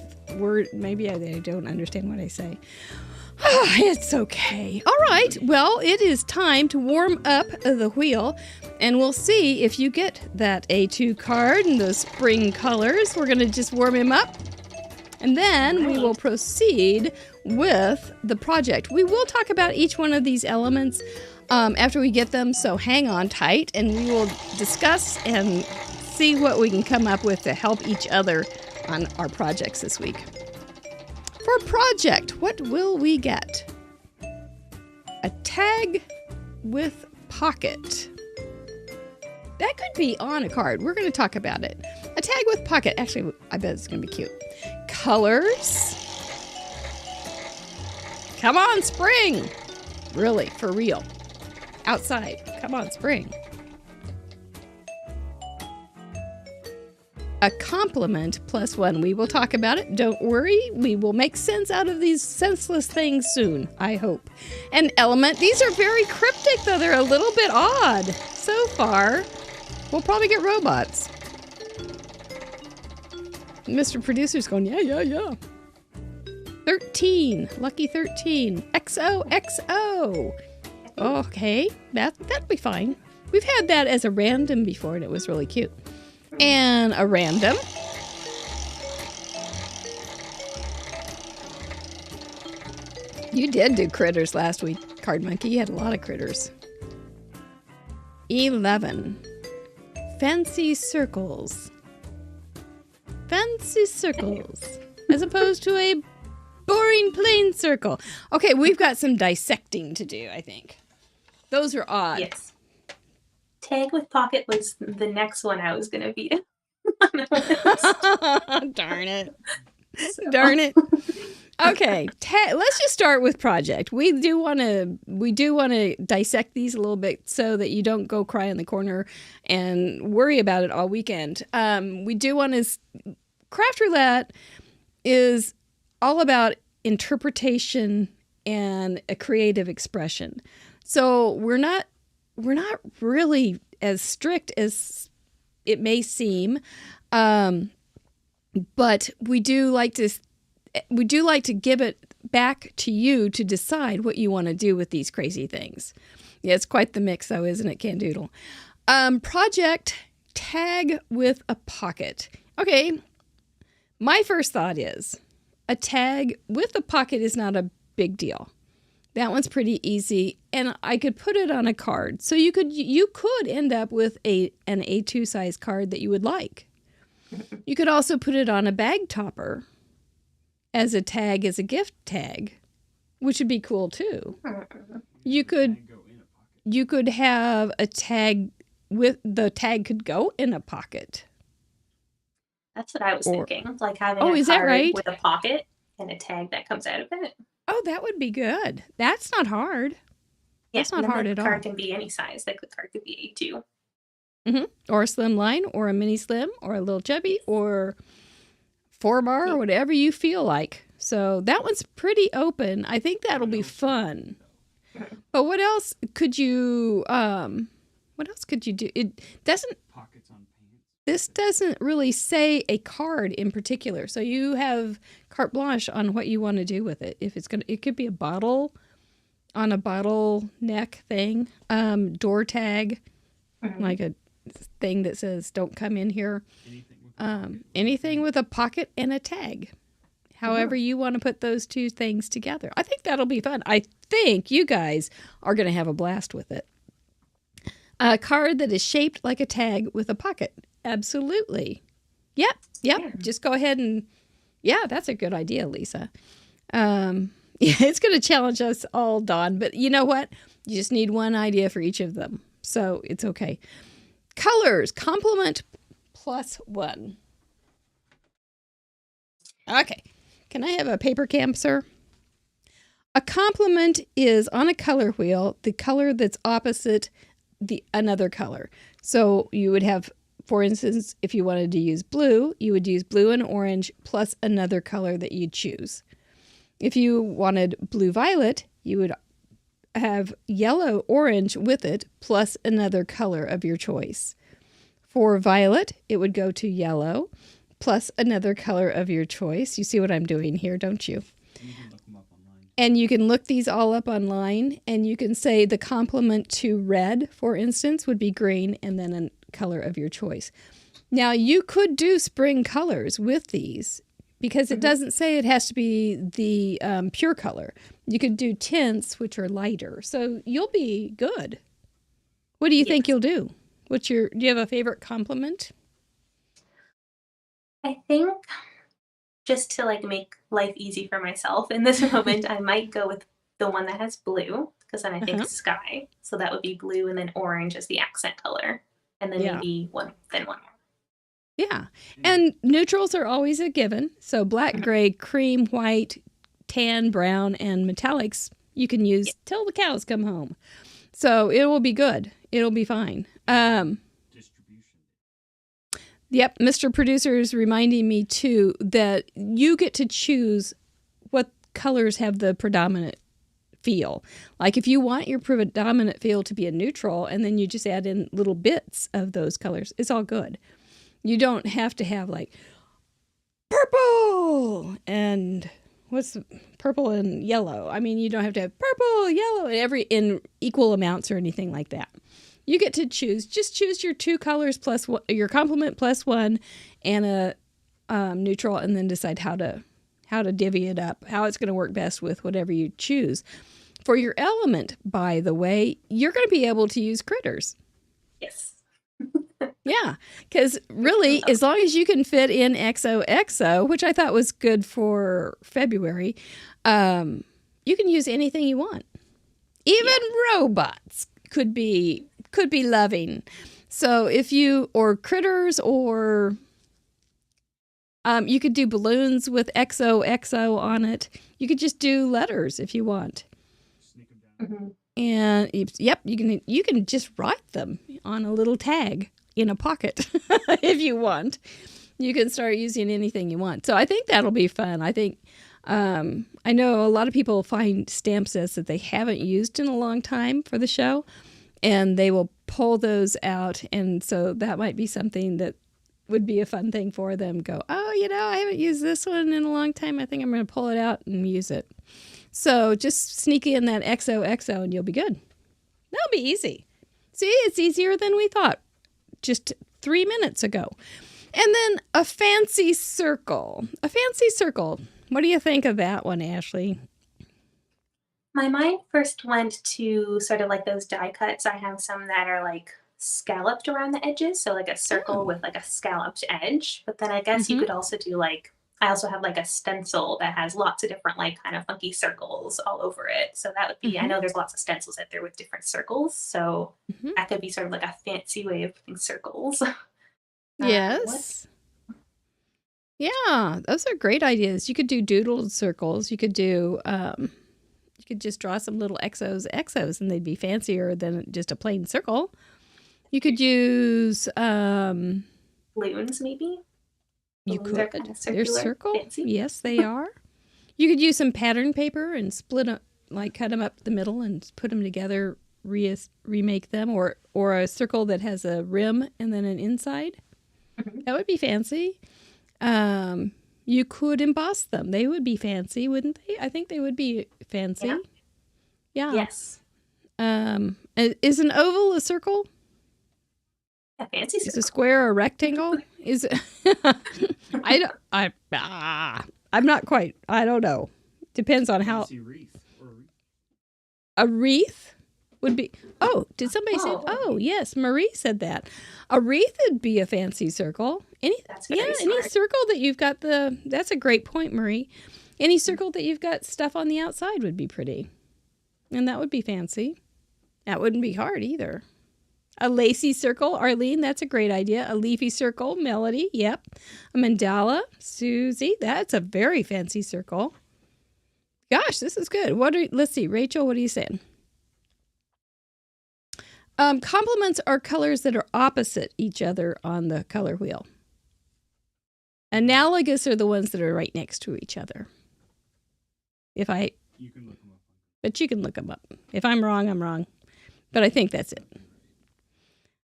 maybe I don't understand what I say. It's okay. All right. Well, it is time to warm up the wheel, and we'll see if you get that A2 card and those spring colors. We're going to just warm him up, and then we will proceed with the project. We will talk about each one of these elements after we get them, so hang on tight, and we will discuss and see what we can come up with to help each other on our projects this week. For project, what will we get? A tag with pocket. That could be on a card. We're going to talk about it. A tag with pocket. Actually, I bet it's going to be cute. Colors. Come on, spring. Really, for real. Outside. Come on, spring. A compliment +1. We will talk about it. Don't worry. We will make sense out of these senseless things soon, I hope. An element. These are very cryptic, though. They're a little bit odd so far. We'll probably get robots. Mr. Producer's going, yeah. 13. Lucky 13. XOXO. Okay. That'll be fine. We've had that as a random before, and it was really cute. And a random. You did do critters last week, Card Monkey. You had a lot of critters. 11. Fancy circles. Fancy circles. As opposed to a boring plain circle. Okay, we've got some dissecting to do, I think. Those are odd. Yes. Tag with pocket was the next one I was going to veto. Darn it. So. Darn it. Okay, let's just start with project. We do want to dissect these a little bit so that you don't go cry in the corner and worry about it all weekend. We do want to Craft Roulette is all about interpretation and a creative expression. So we're not really as strict as it may seem, but we do like to give it back to you to decide what you want to do with these crazy things. Yeah, it's quite the mix, though, isn't it, Candoodle? Project Tag with a Pocket. Okay, my first thought is a tag with a pocket is not a big deal. That one's pretty easy, and I could put it on a card. So you could end up with an A2 size card that you would like. You could also put it on a bag topper as a tag, as a gift tag, which would be cool too. You could have a tag with the tag could go in a pocket. That's what I was thinking, like having is that card right? with a pocket and a tag that comes out of it. Oh, that would be good. That's not hard. Yeah, That's not hard at all. The card can be any size. Like the card could be A2. Or a slim line, or a mini slim, or a little chubby, or 4-bar, or whatever you feel like. So that one's pretty open. I think that'll be fun. But what else could you? What else could you do? It doesn't. Pockets on pants. This doesn't really say a card in particular, so you have carte blanche on what you want to do with it. If it's gonna, it could be a bottle on a bottle neck thing, door tag, like a thing that says "Don't come in here." Anything with a pocket and a tag. However you want to put those two things together. I think that'll be fun. I think you guys are going to have a blast with it. A card that is shaped like a tag with a pocket. Absolutely. Yep. Yeah. Just go ahead and, that's a good idea, Lisa. It's going to challenge us all, Dawn, but you know what? You just need one idea for each of them. So it's okay. Colors, complement +1. Okay. Can I have a paper cam, sir? A complement is on a color wheel, the color that's opposite another color. So you would have, for instance, if you wanted to use blue, you would use blue and orange plus another color that you'd choose. If you wanted blue-violet, you would have yellow-orange with it plus another color of your choice. For violet, it would go to yellow plus another color of your choice. You see what I'm doing here, don't you? You can look them up online. And you can look these all up online, and you can say the complement to red, for instance, would be green and then a color of your choice. Now, you could do spring colors with these because it doesn't say it has to be the pure color. You could do tints, which are lighter. So you'll be good. What do you think you'll do? Do you have a favorite complement? I think just to like make life easy for myself in this moment, I might go with the one that has blue because then I think sky. So that would be blue and then orange as the accent color. And then maybe one more. Yeah. And neutrals are always a given. So black, gray, cream, white, tan, brown, and metallics you can use till the cows come home. So it will be good. It'll be fine. Distribution. Yep. Mr. Producer is reminding me too that you get to choose what colors have the predominant feel. Like if you want your predominant feel to be a neutral and then you just add in little bits of those colors, it's all good. You don't have to have like purple and purple and yellow. I mean, you don't have to have purple, yellow, and in equal amounts or anything like that. You get to choose. Just choose your two colors plus your complement +1 and a neutral, and then decide how to divvy it up, how it's going to work best with whatever you choose. For your element, by the way, you're going to be able to use critters. Yes. Yeah, because really, as long as you can fit in XOXO, which I thought was good for February, you can use anything you want. Even robots could be loving. So or critters, or you could do balloons with XOXO on it. You could just do letters if you want. Sneak them down. And you can just write them on a little tag in a pocket if you want. You can start using anything you want. So I think that'll be fun. I think I know a lot of people find stamp sets that they haven't used in a long time for the show, and they will pull those out. And so that might be something that would be a fun thing for them. Go, oh, I haven't used this one in a long time. I think I'm going to pull it out and use it. So just sneak in that XOXO and you'll be good. That'll be easy. See, it's easier than we thought just 3 minutes ago. And then a fancy circle. A fancy circle. What do you think of that one, Ashley? My mind first went to sort of like those die cuts. I have some that are like scalloped around the edges, so like a circle with like a scalloped edge. But then I guess you could also do like, I also have like a stencil that has lots of different like kind of funky circles all over it. So that would be, I know there's lots of stencils out there with different circles. So that could be sort of like a fancy way of putting circles. Yes. Yeah, those are great ideas. You could do doodled circles. You could do, you could just draw some little XOs, and they'd be fancier than just a plain circle. You could use balloons, maybe. You Balloons are could. kind of They're circular, circle. fancy. Yes, they are. You could use some pattern paper and split up, like cut them up the middle and put them together, remake them, or a circle that has a rim and then an inside. That would be fancy. You could emboss them. They would be fancy, wouldn't they? I think they would be fancy. Yeah. Yes. Is an oval a circle? A fancy circle. Is a square a rectangle? Is it? I'm not quite. I don't know. Depends on how. A wreath would be. Oh, did somebody say? Oh, yes, Marie said that. A wreath would be a fancy circle. Any circle that you've got that's a great point, Marie. Any circle that you've got stuff on the outside would be pretty. And that would be fancy. That wouldn't be hard either. A lacy circle, Arlene, that's a great idea. A leafy circle, Melody, yep. A mandala, Susie, that's a very fancy circle. Gosh, this is good. Let's see, Rachel, what are you saying? Complements are colors that are opposite each other on the color wheel. Analogous are the ones that are right next to each other. You can look them up. But you can look them up. If I'm wrong, I'm wrong. But I think that's it.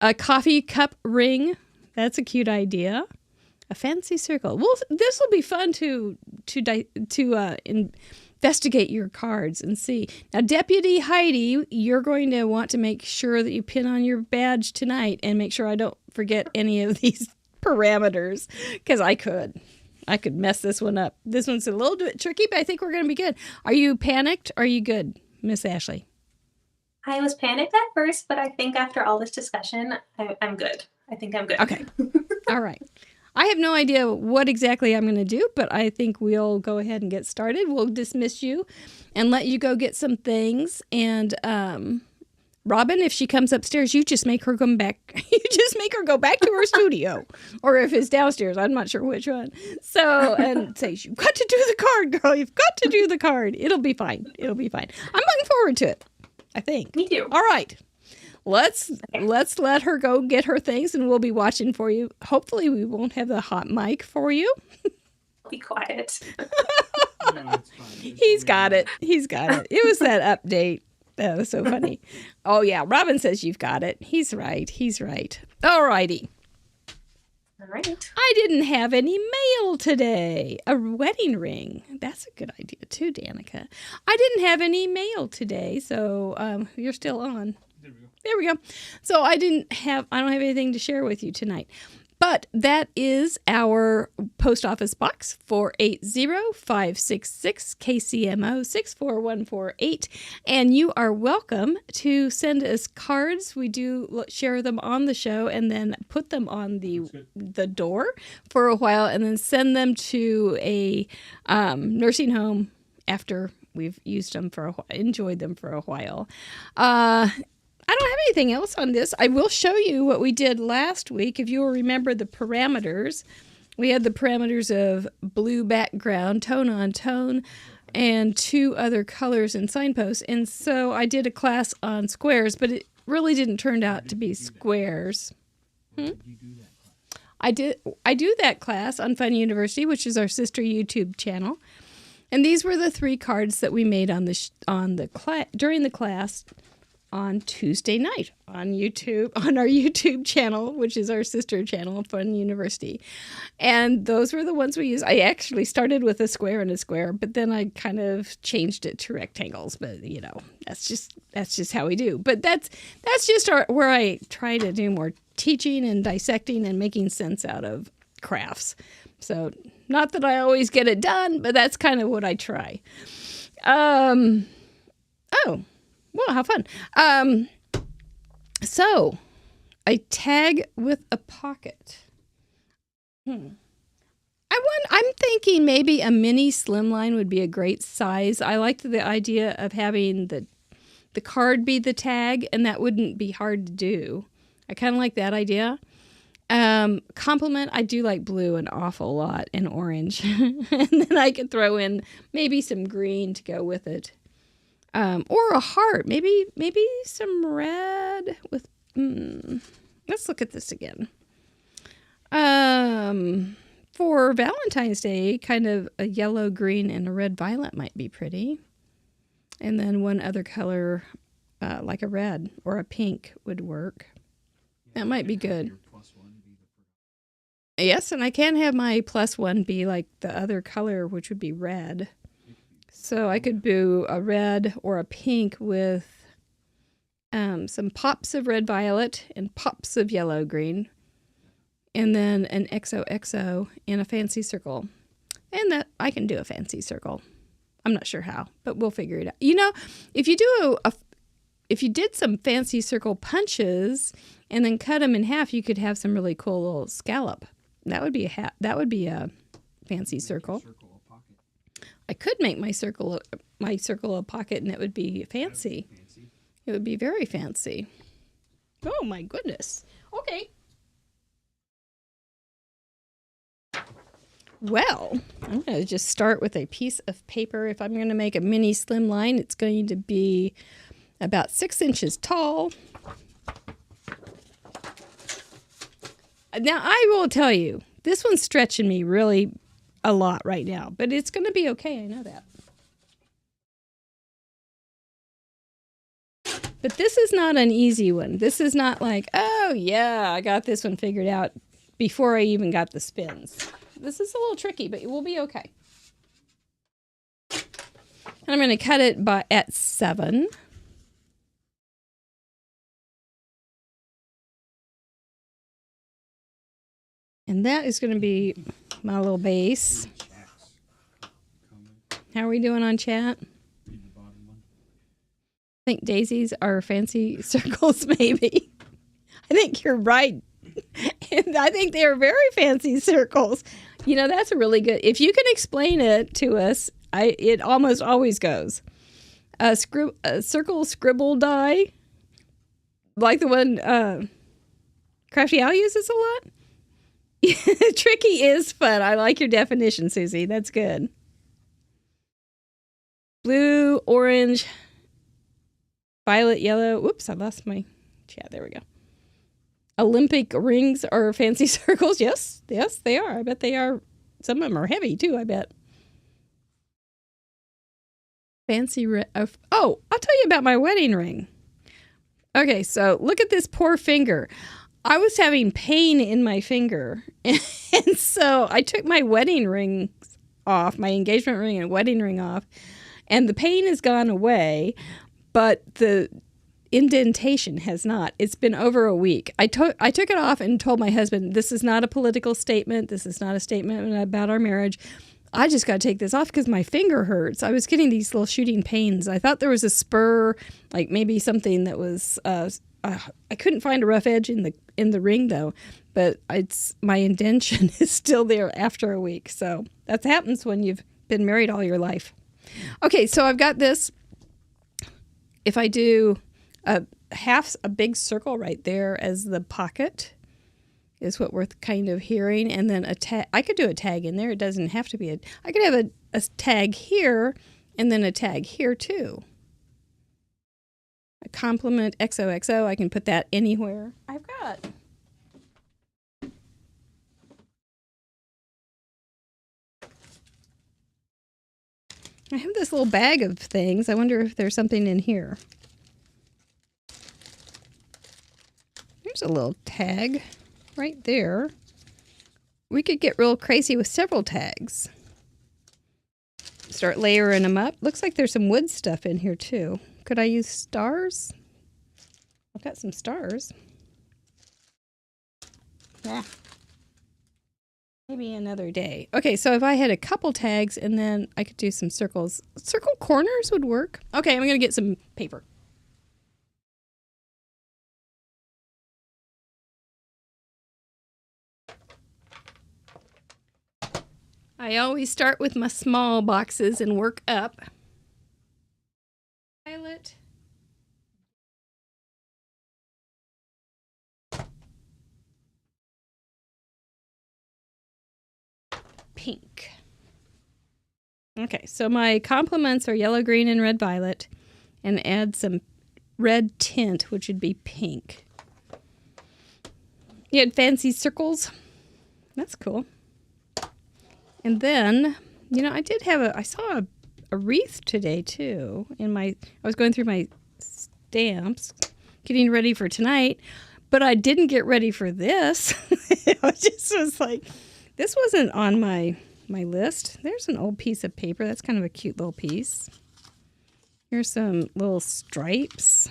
A coffee cup ring. That's a cute idea. A fancy circle. Well, this will be fun to investigate your cards and see. Now, Deputy Heidi, you're going to want to make sure that you pin on your badge tonight and make sure I don't forget any of these parameters, because I could mess this one up. This one's a little bit tricky, but I think we're going to be good. Are you panicked? Are you good, Miss Ashley? I was panicked at first, but I think after all this discussion, I'm good. I think I'm good. Okay. All right. I have no idea what exactly I'm going to do, but I think we'll go ahead and get started. We'll dismiss you and let you go get some things. And Robin, if she comes upstairs, you just make her come back. You just make her go back to her studio. Or if it's downstairs, I'm not sure which one. So, and say, you've got to do the card, girl. You've got to do the card. It'll be fine. It'll be fine. I'm looking forward to it, I think. Me too. All right. Let's let her go get her things, and we'll be watching for you. Hopefully we won't have the hot mic for you. Be quiet. No, it's fine. He's got it. It was that update. That was so funny. Oh, yeah. Robin says you've got it. He's right. All righty. All right. I didn't have any mail today. A wedding ring. That's a good idea, too, Danica. I didn't have any mail today, so you're still on. There we go. So I don't have anything to share with you tonight. But that is our post office box, 480566 KCMO 64148. And you are welcome to send us cards. We do share them on the show and then put them on the door for a while and then send them to a nursing home after we've used them enjoyed them for a while. I don't have anything else on this. I will show you what we did last week. If you will remember the parameters, we had the parameters of blue background, tone on tone, and 2 other colors and signposts. And so I did a class on squares, but it really didn't turn out to be squares. I do that class on Fun University, which is our sister YouTube channel. And these were the 3 cards that we made on during the class. on Tuesday night on YouTube, on our YouTube channel, which is our sister channel, Fun University. And those were the ones we used. I actually started with a square and a square, but then I kind of changed it to rectangles. But that's just how we do. But that's just where I try to do more teaching and dissecting and making sense out of crafts. So not that I always get it done, but that's kind of what I try. Oh, well, how fun. So I tag with a pocket. I'm thinking maybe a mini slimline would be a great size. I liked the idea of having the card be the tag, and that wouldn't be hard to do. I kind of like that idea. Complement, I do like blue an awful lot and orange. And then I could throw in maybe some green to go with it. Or a heart, maybe some red with, let's look at this again. For Valentine's Day, kind of a yellow, green, and a red violet might be pretty. And then one other color, like a red or a pink would work. That might be good. Yes, and I can have my +1 be like the other color, which would be red. So I could do a red or a pink with some pops of red violet and pops of yellow green. And then an XOXO in a fancy circle. And that I can do a fancy circle. I'm not sure how, but we'll figure it out. If you do if you did some fancy circle punches and then cut them in half, you could have some really cool little scallop. That would be a fancy circle. I could make my circle a pocket, and it would be fancy. It would be very fancy. Oh my goodness. Okay. Well, I'm going to just start with a piece of paper. If I'm going to make a mini slimline, it's going to be about 6 inches tall. Now, I will tell you, this one's stretching me really a lot right now, but it's going to be okay. I know that. But this is not an easy one. This is not like, oh yeah, I got this one figured out before I even got the spins. This is a little tricky, but it will be okay. And I'm going to cut it at 7. And that is going to be my little base. How are we doing on chat? I think daisies are fancy circles, maybe. I think you're right. And I think they are very fancy circles. That's a really good. If you can explain it to us, it almost always goes. A circle scribble die, like the one Crafty Owl uses a lot. Tricky is fun. I like your definition, Susie. That's good. Blue, orange, violet, yellow. Whoops, I lost my chat. There we go. Olympic rings are fancy circles. Yes, they are. I bet they are. Some of them are heavy too, I bet. Fancy I'll tell you about my wedding ring. Okay, so look at this poor finger. I was having pain in my finger. And so I took my wedding rings off, my engagement ring and wedding ring off, and the pain has gone away, but the indentation has not. It's been over a week. I took it off and told my husband, this is not a political statement. This is not a statement about our marriage. I just got to take this off because my finger hurts. I was getting these little shooting pains. I thought there was a spur, like maybe something that was, I couldn't find a rough edge in the ring though, but my indentation is still there after a week. So that happens when you've been married all your life. Okay, so I've got this. If I do a big circle right there as the pocket is what we're kind of hearing, and then a tag. I could do a tag in there. It doesn't have to be I could have a tag here and then a tag here too. A complement XOXO. I can put that anywhere. I have this little bag of things. I wonder if there's something in here. there's a little tag right there. We could get real crazy with several tags. Start layering them up. Looks like there's some wood stuff in here too. Could I use stars? I've got some stars. Yeah. Maybe another day. Okay, so if I had a couple tags and then I could do some circles. Circle corners would work. Okay, I'm going to get some paper. I always start with my small boxes and work up. Violet. Pink. Okay, so my complements are yellow, green, and red, violet, and add some red tint, which would be pink. You had fancy circles. That's cool. And then, you know, I saw a wreath today too. I was going through my stamps, getting ready for tonight, but I didn't get ready for this. I just was like, this wasn't on my list. There's an old piece of paper. That's kind of a cute little piece. Here's some little stripes.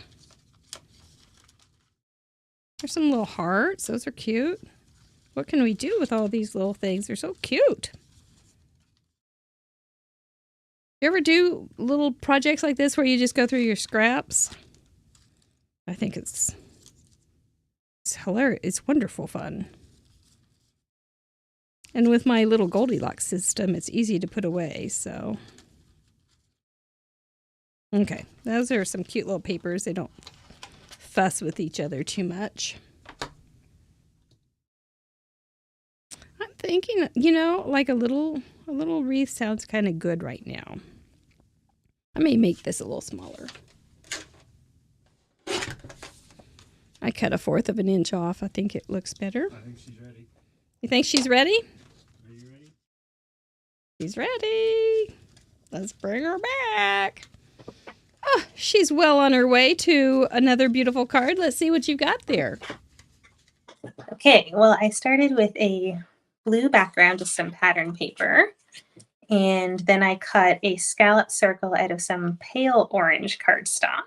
There's some little hearts. Those are cute. What can we do with all these little things? They're so cute. You ever do little projects like this where you just go through your scraps? I think it's hilarious. It's wonderful fun. And with my little Goldilocks system, it's easy to put away, so. Okay, those are some cute little papers. They don't fuss with each other too much. I'm thinking, you know, like a little wreath sounds kind of good right now. I may make this a little smaller. I cut 1/4 of an inch off. I think it looks better. I think she's ready. You think she's ready? Are you ready? She's ready. Let's bring her back. Oh, she's well on her way to another beautiful card. Let's see what you've got there. Okay, well, I started with a blue background with some pattern paper. And then I cut a scallop circle out of some pale orange cardstock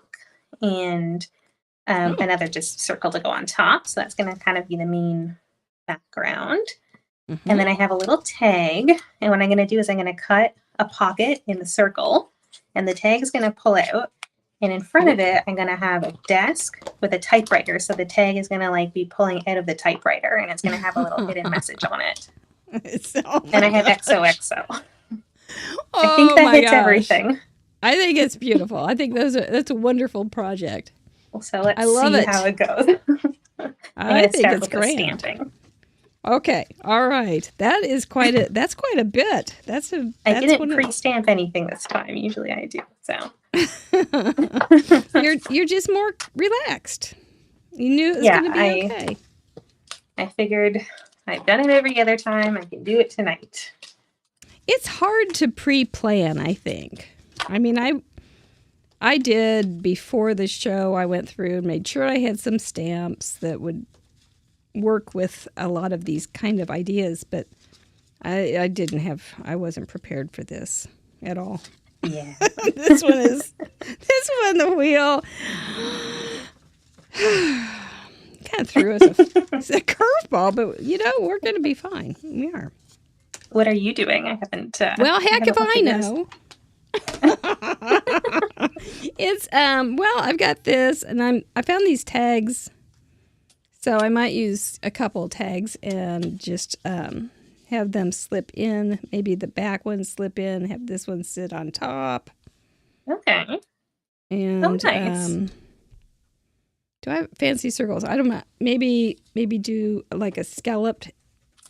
and another just circle to go on top. So that's going to kind of be the main background. Mm-hmm. And then I have a little tag. And what I'm going to do is I'm going to cut a pocket in the circle. And the tag is going to pull out. And in front of it, I'm going to have a desk with a typewriter. So the tag is going to like be pulling out of the typewriter. And it's going to have a little hidden message on it. And I have XOXO. I think that hits everything. I think it's beautiful. I think that's a wonderful project. So let's see how it goes. I think it's great. Stamping. Okay, all right. That's quite a bit. I didn't pre-stamp anything this time. Usually I do. So you're just more relaxed. You knew it was going to be okay. I figured I've done it every other time. I can do it tonight. It's hard to pre-plan, I think. I mean, I did before the show. I went through and made sure I had some stamps that would work with a lot of these kind of ideas, but I wasn't prepared for this at all. Yeah. This one, the wheel kind of threw us a curveball, but you know, we're going to be fine. We are. What are you doing? I haven't. Well, heck if I know. It's well, I've got this, and I found these tags, so I might use a couple tags and just have them slip in. Maybe the back one slip in. Have this one sit on top. Okay. And nice. Do I have fancy circles? I don't know. Maybe do like a scalloped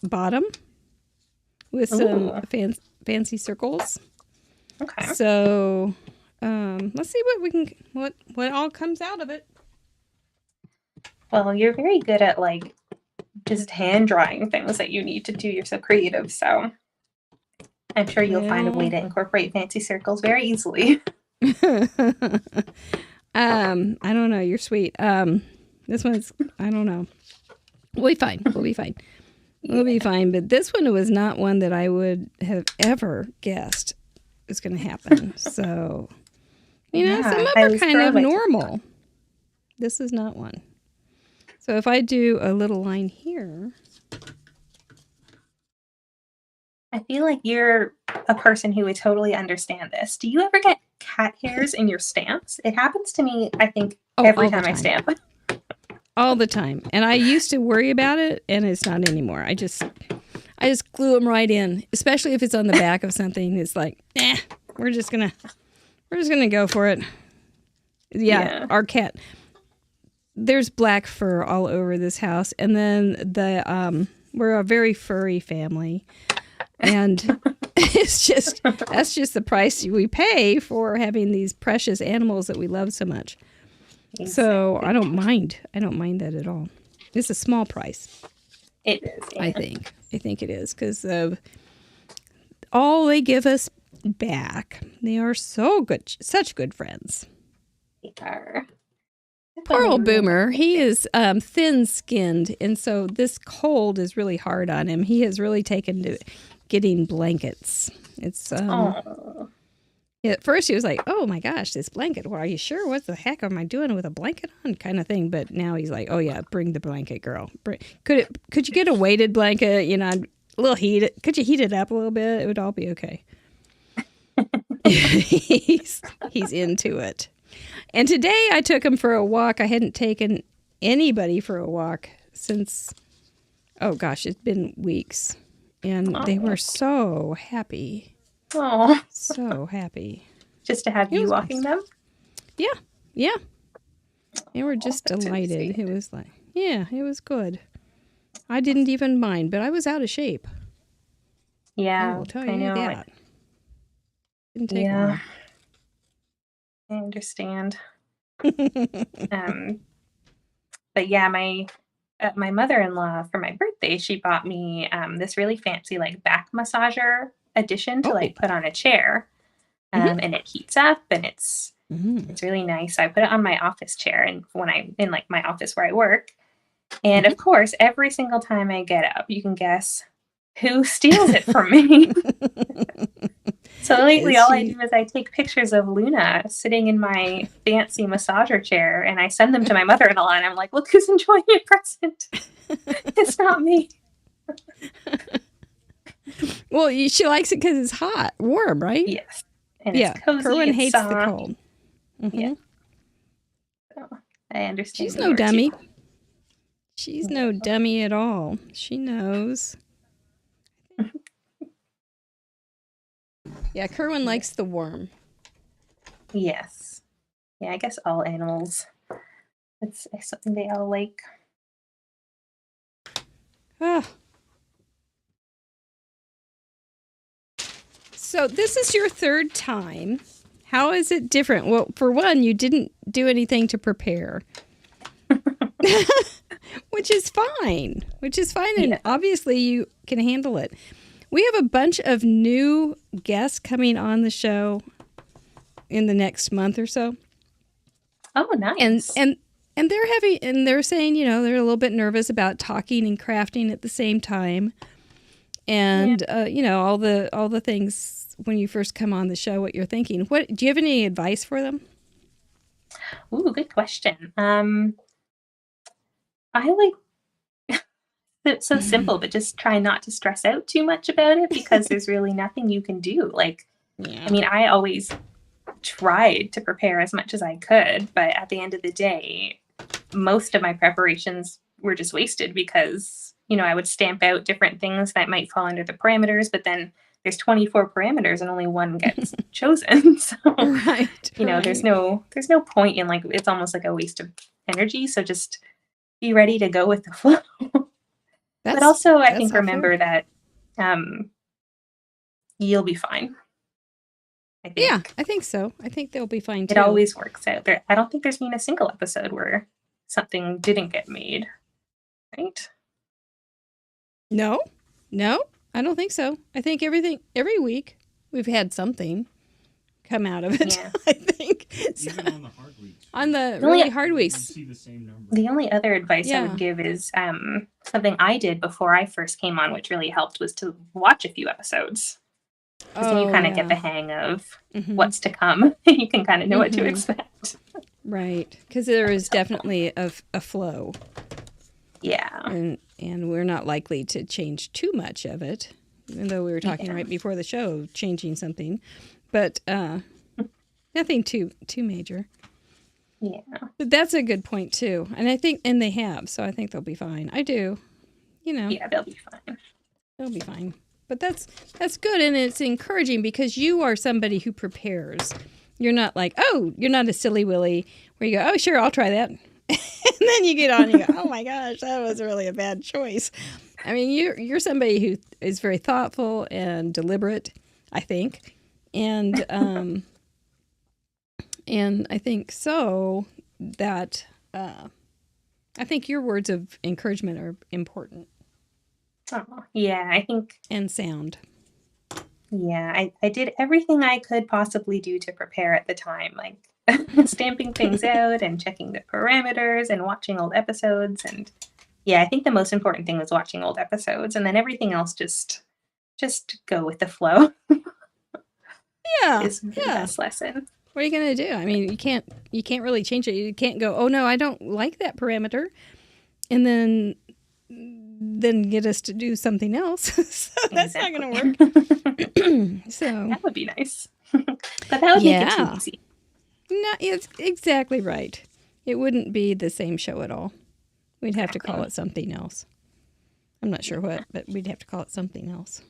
bottom with some fancy circles. Okay. So, let's see what all comes out of it. Well, you're very good at like just hand drawing things that you need to do. You're so creative, so I'm sure you'll find a way to incorporate fancy circles very easily. I don't know. You're sweet. This one's, I don't know. We'll be fine. We'll be fine. We'll be fine. But this one was not one that I would have ever guessed was going to happen. So, some of them are kind of normal. This is not one. So if I do a little line here. I feel like you're a person who would totally understand this. Do you ever get cat hairs in your stamps? It happens to me, I think, every time I stamp. All the time. And I used to worry about it, and it's not anymore. I just glue them right in, especially if it's on the back of something. It's like, we're just gonna go for it. Yeah. Our cat. There's black fur all over this house, and then we're a very furry family, and that's just the price we pay for having these precious animals that we love so much. Exactly. So I don't mind that at all. It's a small price. It is. Yeah. I think it is, because of all they give us back. They are so good, such good friends. They are. Poor old Boomer. He is thin-skinned, and so this cold is really hard on him. He has really taken to getting blankets. It's at first he was like, "Oh my gosh, this blanket. Well, are you sure? What the heck am I doing with a blanket on?" kind of thing. But now he's like, "Oh yeah, bring the blanket, girl. Could you get a weighted blanket? A little heat. Could you heat it up a little bit? It would all be okay." He's into it. And today I took him for a walk. I hadn't taken anybody for a walk since, oh gosh, it's been weeks. And they were so happy. Oh, so happy. Just to have you walking them? Yeah. They were just delighted. It was like, it was good. I didn't even mind, but I was out of shape. Yeah, I will tell you that. Didn't take long. I understand. But yeah, my mother-in-law, for my birthday, she bought me this really fancy back massager addition to put on a chair, and it heats up, and it's really nice. So I put it on my office chair, and when I'm in my office where I work, and of course, every single time I get up, you can guess who steals it from me. So lately, all I do is I take pictures of Luna sitting in my fancy massager chair, and I send them to my mother-in-law, and I'm like, "Look who's enjoying your present." It's not me. Well, she likes it because it's warm, right? Yes. And it's cozy. Kerwin hates soft. the cold. Yeah. So I understand. She's no dummy. She's no dummy at all. She knows. Yeah, Kerwin likes the warm. Yes. Yeah, I guess all animals. It's something they all like. So this is your third time. How is it different? Well, for one, you didn't do anything to prepare. Which is fine. And obviously you can handle it. We have a bunch of new guests coming on the show in the next month or so. Oh, nice. And they're saying, they're a little bit nervous about talking and crafting at the same time. And all the things when you first come on the show, what you're thinking. What do you have any advice for them? Ooh, good question. I like it's so simple, but just try not to stress out too much about it, because there's really nothing you can do. I mean, I always tried to prepare as much as I could, but at the end of the day, most of my preparations were just wasted because, I would stamp out different things that might fall under the parameters, but then there's 24 parameters and only one gets chosen. So, there's no point in it's almost like a waste of energy. So just be ready to go with the flow. But also, I think remember that you'll be fine. I think. Yeah, I think so. I think they'll be fine too. It always works out. I don't think there's been a single episode where something didn't get made, right? No, I don't think so. I think every week we've had something come out of it. Yeah. I think. Even on the hard weeks. On the Only- really hard weeks. See the same number. The only other advice I Yeah. would give is something I did before I first came on, which really helped, was to watch a few episodes. Because then you kind of get the hang of what's to come. You can kind of know what to expect. Right. Because there is definitely a flow. Yeah. And we're not likely to change too much of it, even though we were talking right before the show of changing something. But nothing too major. Yeah. But that's a good point too. And I think, and they have, so I think they'll be fine. I do. You know. Yeah, they'll be fine. They'll be fine. But that's good, and it's encouraging because you are somebody who prepares. You're not like, oh, you're not a silly willy where you go, oh, sure, I'll try that. And then you get on and you go, oh my gosh, that was really a bad choice. I mean, you're somebody who is very thoughtful and deliberate, I think. And and I think so that I think your words of encouragement are important. Oh, yeah, I think. And sound. Yeah, I did everything I could possibly do to prepare at the time, like stamping things out and checking the parameters and watching old episodes. And yeah, I think the most important thing was watching old episodes, and then everything else just go with the flow. Yeah, is the best lesson. What are you gonna do? I mean, you can't really change it. You can't go, oh no, I don't like that parameter, and then get us to do something else. So that's not gonna work. So that would be nice, but that would make it too easy. No, it's exactly right. It wouldn't be the same show at all. We'd have to call it something else. I'm not sure what, but we'd have to call it something else.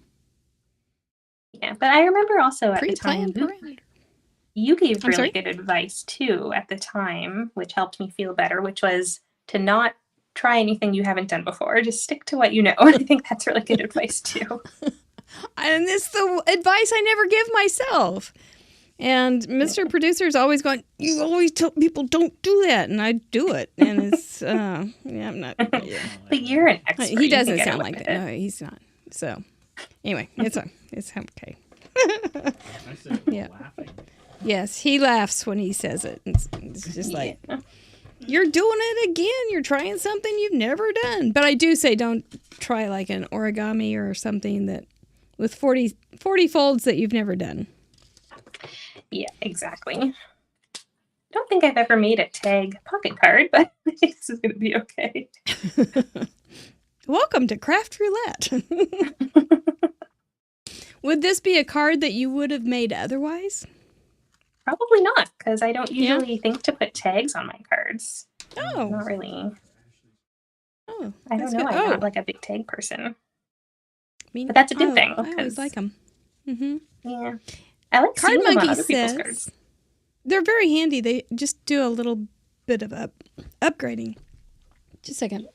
Yeah, but I remember also at the Pre-planned time parameter. you gave really good advice too at the time, which helped me feel better, which was to not try anything you haven't done before. Just stick to what you know. And I think that's really good advice too. And it's the advice I never give myself. And Mr. Producer's always going, you always tell people don't do that. And I do it. And it's, yeah, I'm not. Yeah. But you're an expert. He doesn't sound like that. No, he's not. So anyway, it's okay. Yeah. Yes, he laughs when he says it. It's just like, you're doing it again. You're trying something you've never done. But I do say don't try like an origami or something that with 40 folds that you've never done. Yeah, exactly. I don't think I've ever made a tag pocket card, but I think this is going to be okay. Welcome to Craft Roulette. Would this be a card that you would have made otherwise? Probably not, because I don't usually think to put tags on my cards. Oh. Not really. Oh, I don't know. good. I'm not like a big tag person. But that's a good thing. I always like them. Mm-hmm. Yeah. I like Card seeing them on Monkey other people's says cards. they're very handy. They just do a little bit of upgrading. Just a second.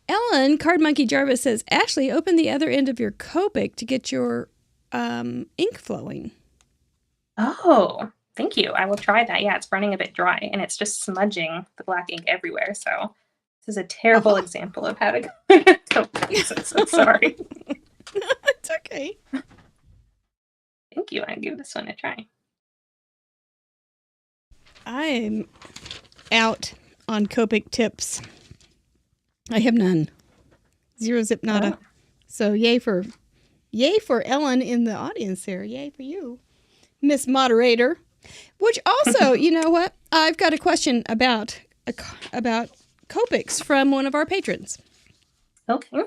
Ellen, Card Monkey Jarvis says, Ashley, open the other end of your Copic to get your ink flowing. Oh, thank you. I will try that. Yeah, it's running a bit dry, and it's just smudging the black ink everywhere. So this is a terrible example of how to go. I'm so sorry. It's okay. Thank you. I'll give this one a try. I'm out on Copic tips. I have none. Zero zip nada. Oh. So yay for Ellen in the audience there. Yay for you, Miss Moderator. Which also, you know what? I've got a question about Copics from one of our patrons. Okay.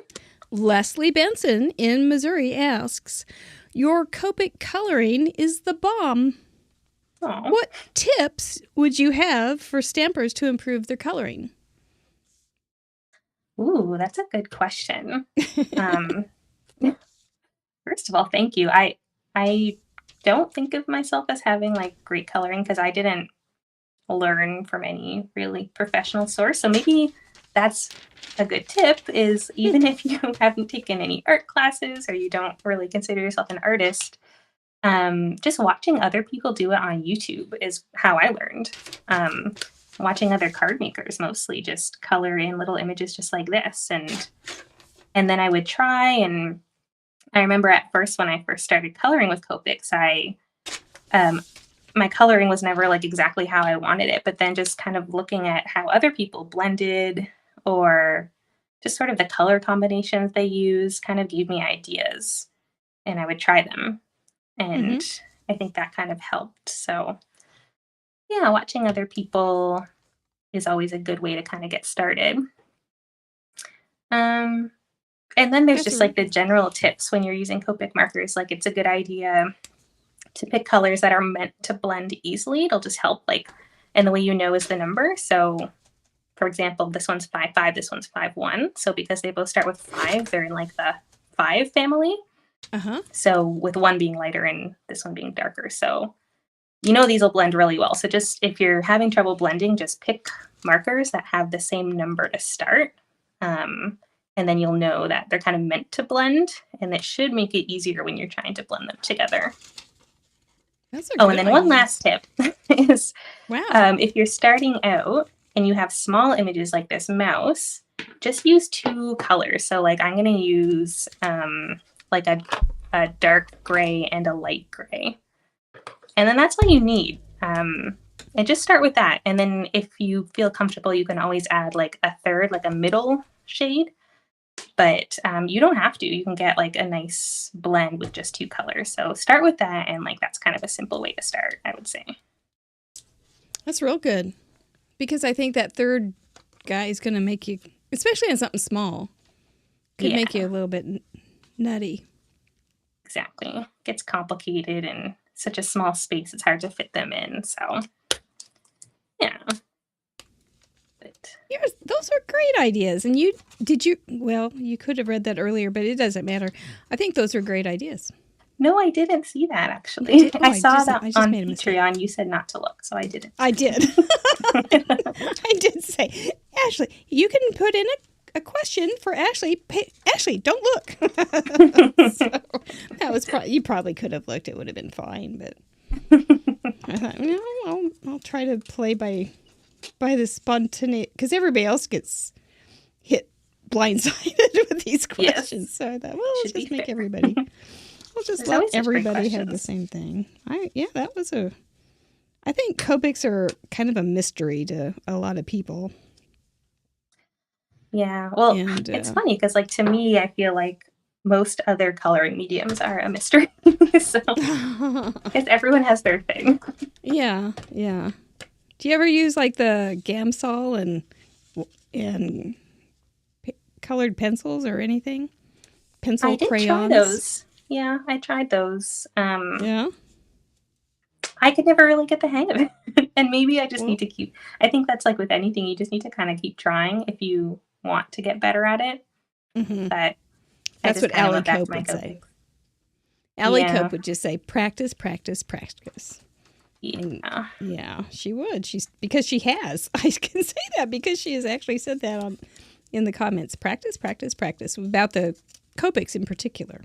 Leslie Benson in Missouri asks, your Copic coloring is the bomb. Aww. What tips would you have for stampers to improve their coloring? Ooh, that's a good question. First of all, thank you. I don't think of myself as having like great coloring because I didn't learn from any really professional source. So maybe that's a good tip is even if you haven't taken any art classes or you don't really consider yourself an artist, just watching other people do it on YouTube is how I learned. Watching other card makers mostly just color in little images just like this. And then I would try, and I remember at first when I first started coloring with Copics, my coloring was never like exactly how I wanted it, but then just kind of looking at how other people blended or just sort of the color combinations they use kind of gave me ideas and I would try them. Mm-hmm. And I think that kind of helped. So, yeah, watching other people is always a good way to kind of get started. Um, and then there's That's just a, like the general tips when you're using Copic markers. Like it's a good idea to pick colors that are meant to blend easily. It'll just help, like, and the way you know is the number. So, for example, this one's 5 5, this one's 5 1. So because they both start with 5, they're in like the 5 family. uh-huh. So with one being lighter and this one being darker. So you know these will blend really well. So just if you're having trouble blending, just pick markers that have the same number to start. And then you'll know that they're kind of meant to blend, and it should make it easier when you're trying to blend them together. That's a Oh, good and then idea. one last tip is Wow. if you're starting out and you have small images like this mouse, just use 2 colors. So like I'm going to use like a dark gray and a light gray. And then that's all you need. And just start with that. And then if you feel comfortable, you can always add like a third, like a middle shade. But you don't have to. You can get like a nice blend with just 2 colors. So start with that. And like that's kind of a simple way to start, I would say. That's real good. Because I think that third guy is going to make you, especially on something small, could make you a little bit nutty. Exactly. It gets complicated and such a small space, it's hard to fit them in. So, yeah. But Those are great ideas. And you could have read that earlier, but it doesn't matter. I think those are great ideas. no, I didn't see that actually. Oh, I saw that I just on made a mistake. Patreon. You said not to look, so I didn't. I did. I did say, Ashley, you can put in a question for Ashley. Ashley, don't look. So that was you probably could have looked. It would have been fine, but I thought, I'll try to play by the spontaneity, because everybody else gets hit blindsided with these questions. Yes. So I thought, well, let's just make everybody. We'll just There's let always such great everybody have the questions. same thing. That was I think Copics are kind of a mystery to a lot of people. Yeah. Well, And, it's funny because, like, to me, I feel like most other coloring mediums are a mystery. So, because everyone has their thing. Yeah. Do you ever use like the Gamsol and colored pencils or anything? Pencil I did crayons. try those. Yeah, I tried those. Yeah. I could never really get the hang of it. And maybe I just Well- need to keep, I think that's like with anything, you just need to kind of keep trying if you want to get better at it. Mm-hmm. But That's what Allie Cope would say. Allie Yeah. Cope would just say, practice, practice, practice. Yeah. Yeah, she would. Because she has. I can say that because she has actually said that in the comments. Practice, practice, practice, about the Copics in particular.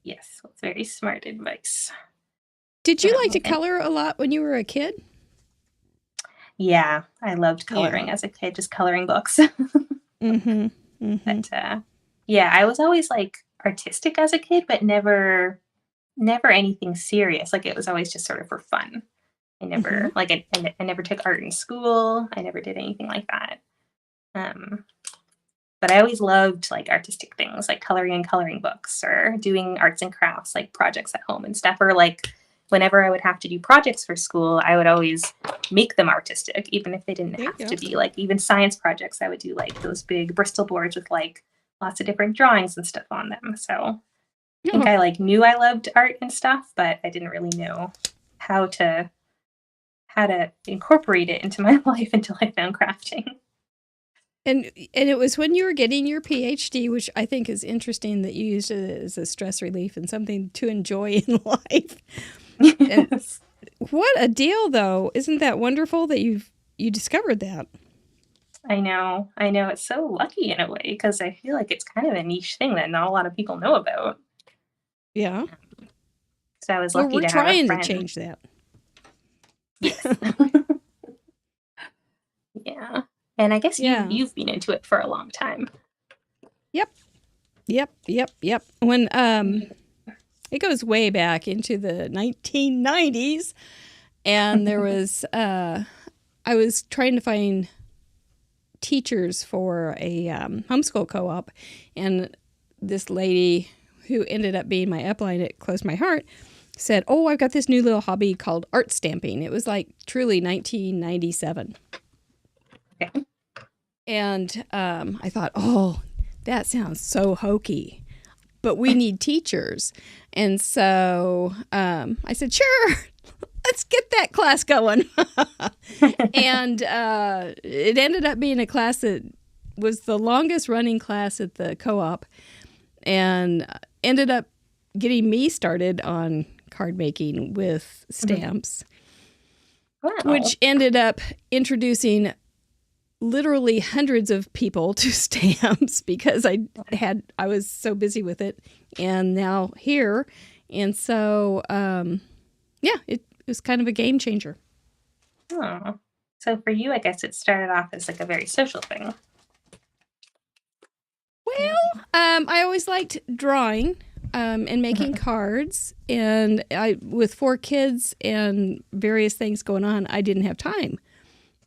Yes, it's very smart advice. Did you Yeah, like to okay. color a lot when you were a kid? Yeah, I loved coloring as a kid, just coloring books. Mm-hmm. But yeah, I was always like artistic as a kid, but never anything serious. Like it was always just sort of for fun. I never like I never took art in school. I never did anything like that. But I always loved like artistic things, like coloring and coloring books, or doing arts and crafts, like projects at home and stuff. Or like whenever I would have to do projects for school, I would always make them artistic, even if they didn't There you have go. to be. Like even science projects, I would do like those big Bristol boards with like lots of different drawings and stuff on them. So I think I like knew I loved art and stuff, but I didn't really know how to incorporate it into my life until I found crafting. And it was when you were getting your PhD, which I think is interesting that you used it as a stress relief and something to enjoy in life. Yes. What a deal, though! Isn't that wonderful that you discovered that? I know. It's so lucky in a way because I feel like it's kind of a niche thing that not a lot of people know about. Yeah. So I was Well, lucky we're to have a trying to friend. change that. Yes. Yeah. And I guess you've been into it for a long time. Yep. When it goes way back into the 1990s, And there was, I was trying to find teachers for a homeschool co-op, and this lady who ended up being my upline at Close My Heart said, "Oh, I've got this new little hobby called art stamping." It was like truly 1997. Okay. And I thought, oh, that sounds so hokey, but we need teachers. And so I said, sure, let's get that class going. And it ended up being a class that was the longest running class at the co-op, and ended up getting me started on card making with stamps, Wow. which ended up introducing literally hundreds of people to stamps because I was so busy with it, and now here. And so, it was kind of a game changer. Oh. So for you, I guess it started off as like a very social thing. Well, I always liked drawing and making cards, and with 4 kids and various things going on, I didn't have time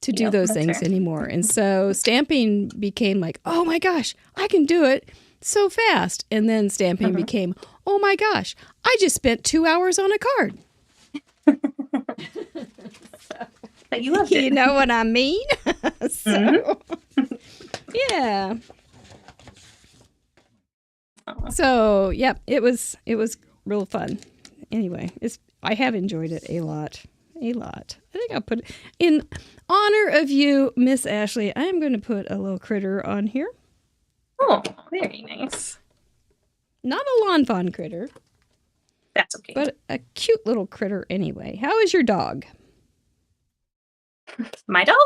to do those things anymore. And so stamping became like, oh my gosh, I can do it so fast. And then stamping became, oh my gosh, I just spent 2 hours on a card. But you loved it. You know what I mean? So, yeah. So, yeah, it was real fun. Anyway, I have enjoyed it a lot. I think I'll put, in honor of you, Miss Ashley, I am going to put a little critter on here. Oh, very nice. Not a lawn fawn critter, That's okay. but a cute little critter anyway. How is your dog? My dog?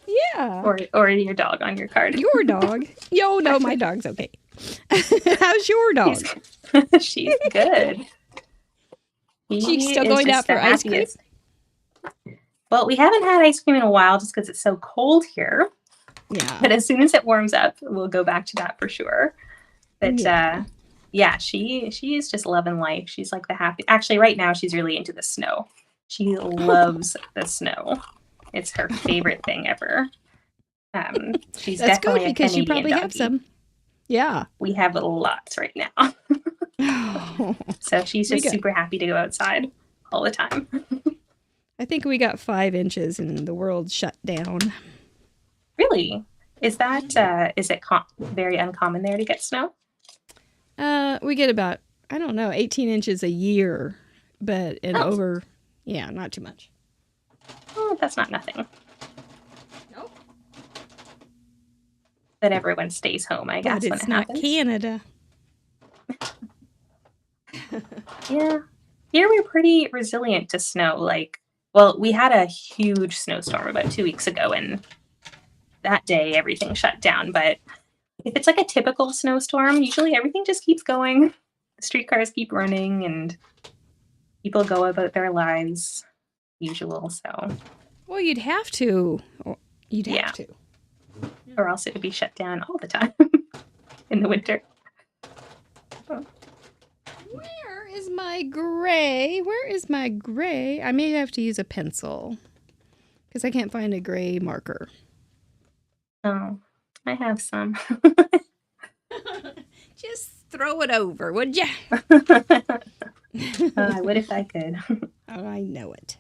Yeah. Or your dog on your card? Your dog. Yo, no, my dog's okay. How's your dog? She's good. She's still going out for ice cream? Well, we haven't had ice cream in a while just because it's so cold here. Yeah. But as soon as it warms up, we'll go back to that for sure. But she is just loving life. She's like the happy. Actually, right now she's really into the snow. She loves the snow. It's her favorite thing ever. She's That's definitely good because a you Canadian probably doggy. have some. Yeah. We have lots right now. So she's just super happy to go outside all the time. I think we got 5 inches and the world shut down. Really? Is that is it very uncommon there to get snow? We get about, I don't know, 18 inches a year, but over, not too much. Oh, that's not nothing. Nope. But everyone stays home, I guess, But when it's it not happens. Canada. Yeah. Here we're pretty resilient to snow. Well, we had a huge snowstorm about 2 weeks ago, and that day everything shut down. But if it's like a typical snowstorm, usually everything just keeps going. The streetcars keep running, and people go about their lives usual. So, Well, you'd have to. You'd have to. or else it would be shut down all the time in the winter. Where is my gray? I may have to use a pencil because I can't find a gray marker. Oh, I have some. Just throw it over, would ya? I would if I could. Oh, I know it.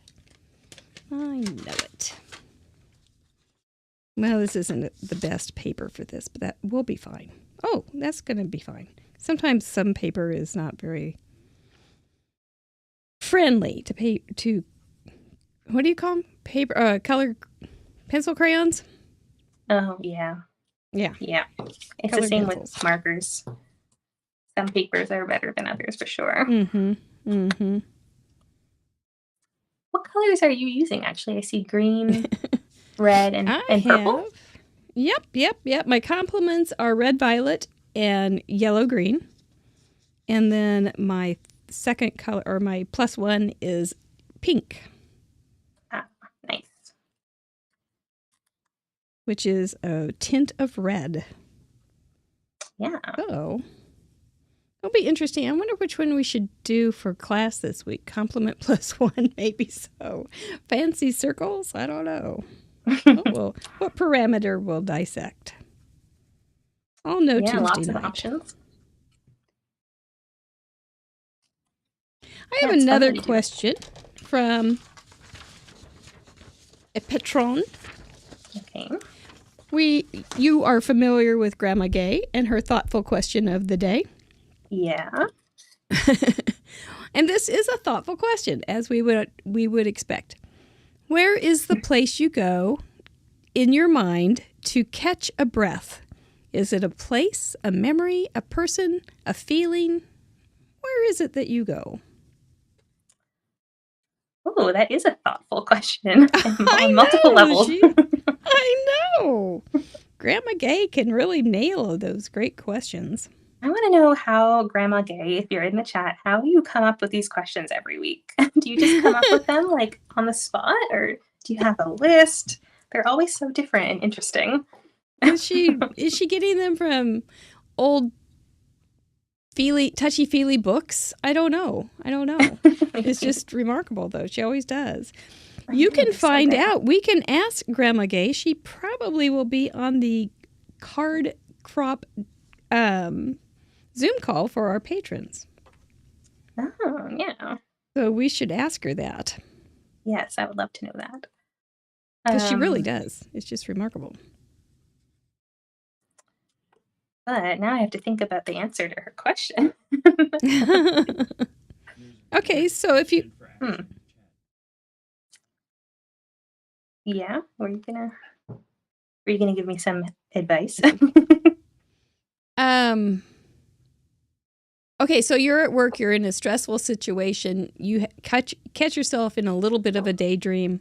Well, this isn't the best paper for this, but that will be fine. Oh, that's going to be fine. Sometimes some paper is not very friendly to what do you call them? Paper, color pencil crayons? Oh, yeah. Yeah. Yeah. It's Colored the same pencils. with markers. Some papers are better than others for sure. Mm-hmm. What colors are you using, actually? I see green, red, and purple. Yep. My complements are red, violet, and yellow, green. And then my second color, or my +1, is pink, Ah, nice. which is a tint of red. Yeah. Oh, It'll be interesting. I wonder which one we should do for class this week. Compliment plus one, maybe so. Fancy circles? I don't know. What parameter we'll dissect? I'll know Tuesday lots night. of options. I have another question from a patron. Okay. You are familiar with Grandma Gay and her thoughtful question of the day. Yeah. And this is a thoughtful question, as we would expect. Where is the place you go in your mind to catch a breath? Is it a place, a memory, a person, a feeling? Where is it that you go? Oh, that is a thoughtful question on multiple levels. I know. Grandma Gay can really nail those great questions. I want to know how, Grandma Gay, if you're in the chat, how you come up with these questions every week. Do you just come up with them like on the spot, or do you have a list? They're always so different and interesting. Is she getting them from old touchy-feely books? I don't know. It's just remarkable, though. She always does. You can find out. We can ask Grandma Gay. She probably will be on the card crop Zoom call for our patrons. Oh, yeah. So we should ask her that. Yes, I would love to know that. Because she really does. It's just remarkable. But now I have to think about the answer to her question. Okay, so if you... Yeah, were you gonna give me some advice? Okay, so you're at work, you're in a stressful situation, you catch yourself in a little bit of a daydream.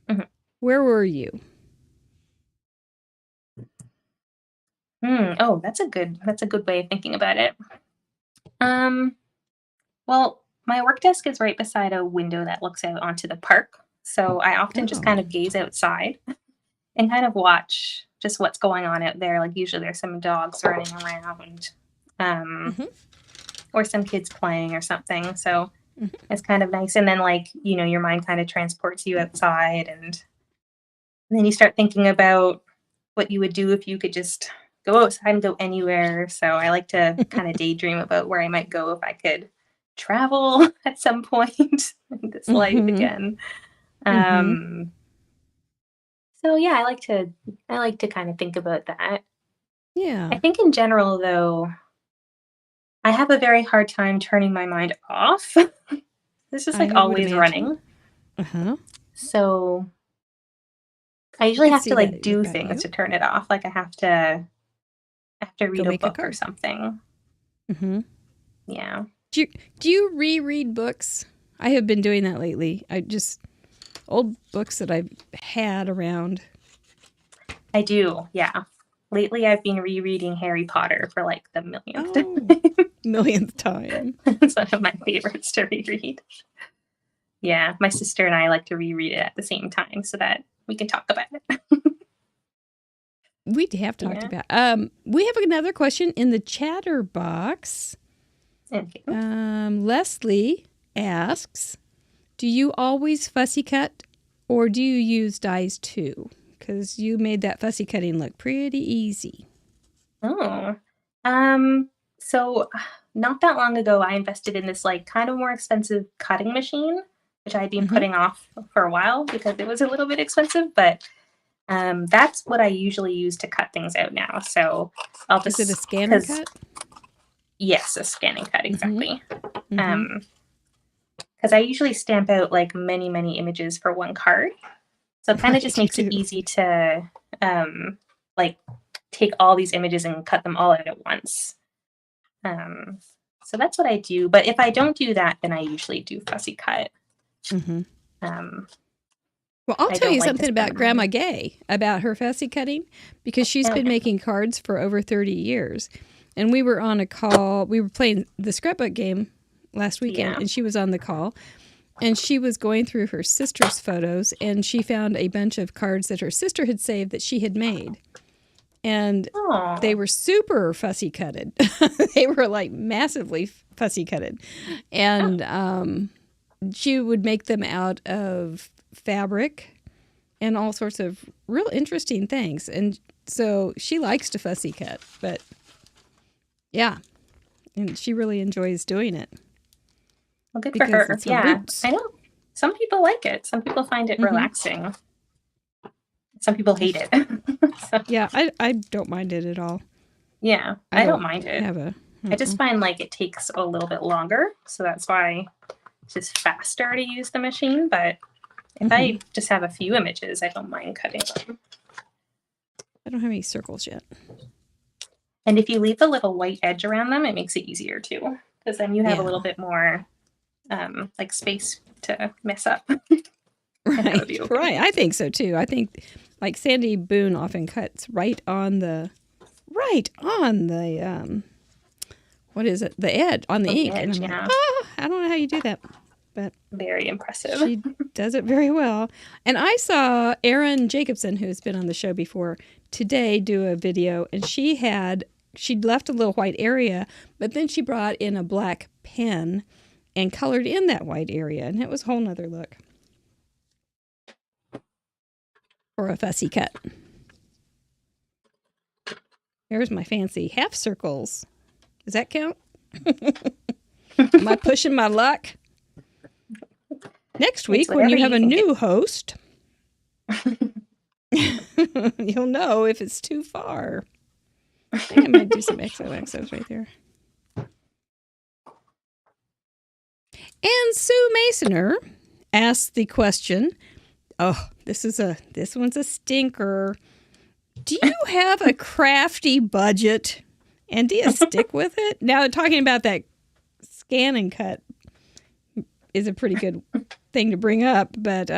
Mm-hmm. Where were you? Oh, that's a good way of thinking about it. Well, my work desk is right beside a window that looks out onto the park. So I often just kind of gaze outside and kind of watch just what's going on out there. Like usually there's some dogs running around, or some kids playing or something. So it's kind of nice. And then your mind kind of transports you outside, and then you start thinking about what you would do if you could just go outside and go anywhere. So I like to kind of daydream about where I might go if I could travel at some point in this life again. So yeah, I like to kind of think about that. Yeah. I think in general though, I have a very hard time turning my mind off. It's just always running. So I usually have to do things to turn it off. Like I have to read a book or something. Yeah. Do you reread books? I have been doing that lately. Old books that I've had around. I do, yeah. Lately I've been rereading Harry Potter for the millionth time. It's one of my favorites to reread. Yeah, my sister and I like to reread it at the same time so that we can talk about it. We have talked about. We have another question in the chatter box. Okay. Leslie asks, do you always fussy cut or do you use dies too? Because you made that fussy cutting look pretty easy. Oh. So not that long ago, I invested in this kind of more expensive cutting machine, which I'd been putting off for a while because it was a little bit expensive, but that's what I usually use to cut things out now. So I'll just... Is it a scanner cut? Yes, a scanning cut, exactly. Because I usually stamp out many, many images for one card. So it kind of just makes it easy to take all these images and cut them all out at once. So that's what I do. But if I don't do that, then I usually do fussy cut. Well, I'll tell you something about Grandma Gay, about her fussy cutting, because she's been making cards for over 30 years. And we were on a call. We were playing the scrapbook game last weekend, and she was on the call. And she was going through her sister's photos, and she found a bunch of cards that her sister had saved that she had made. And Oh. they were super fussy cutted. They were like massively fussy cutted. And she would make them out of fabric and all sorts of real interesting things. And so she likes to fussy cut, but yeah. And she really enjoys doing it. Well, good because for her. it's her Yeah, roots. I know. Some people like it. Some people find it relaxing. Some people hate it. So, Yeah, I don't mind it at all. yeah, I don't mind it. I just find like it takes a little bit longer. So that's why it's just faster to use the machine. But if I just have a few images, I don't mind cutting them. I don't have any circles yet. And if you leave a little white edge around them, it makes it easier too. Because then you have a little bit more like space to mess up. Right, okay. right. I think so too. I think like Sandy Boone often cuts right on the what is it? The edge on the ink. Edge, and I'm yeah. like, oh, I don't know how you do that, but Very impressive. she does it very well. And I saw Erin Jacobson, who's been on the show before, today do a video, and she'd left a little white area, but then she brought in a black pen and colored in that white area, and it was a whole nother look. Or a fussy cut. Here's my fancy half circles. Does that count? Am I pushing my luck? Next week, when you have a new host, you'll know if it's too far. I think I might do some XOXOs right there. And Sue Masoner asked the question, oh, this one's a stinker. Do you have a crafty budget? And do you stick with it? Now, talking about that scan and cut is a pretty good thing to bring up. But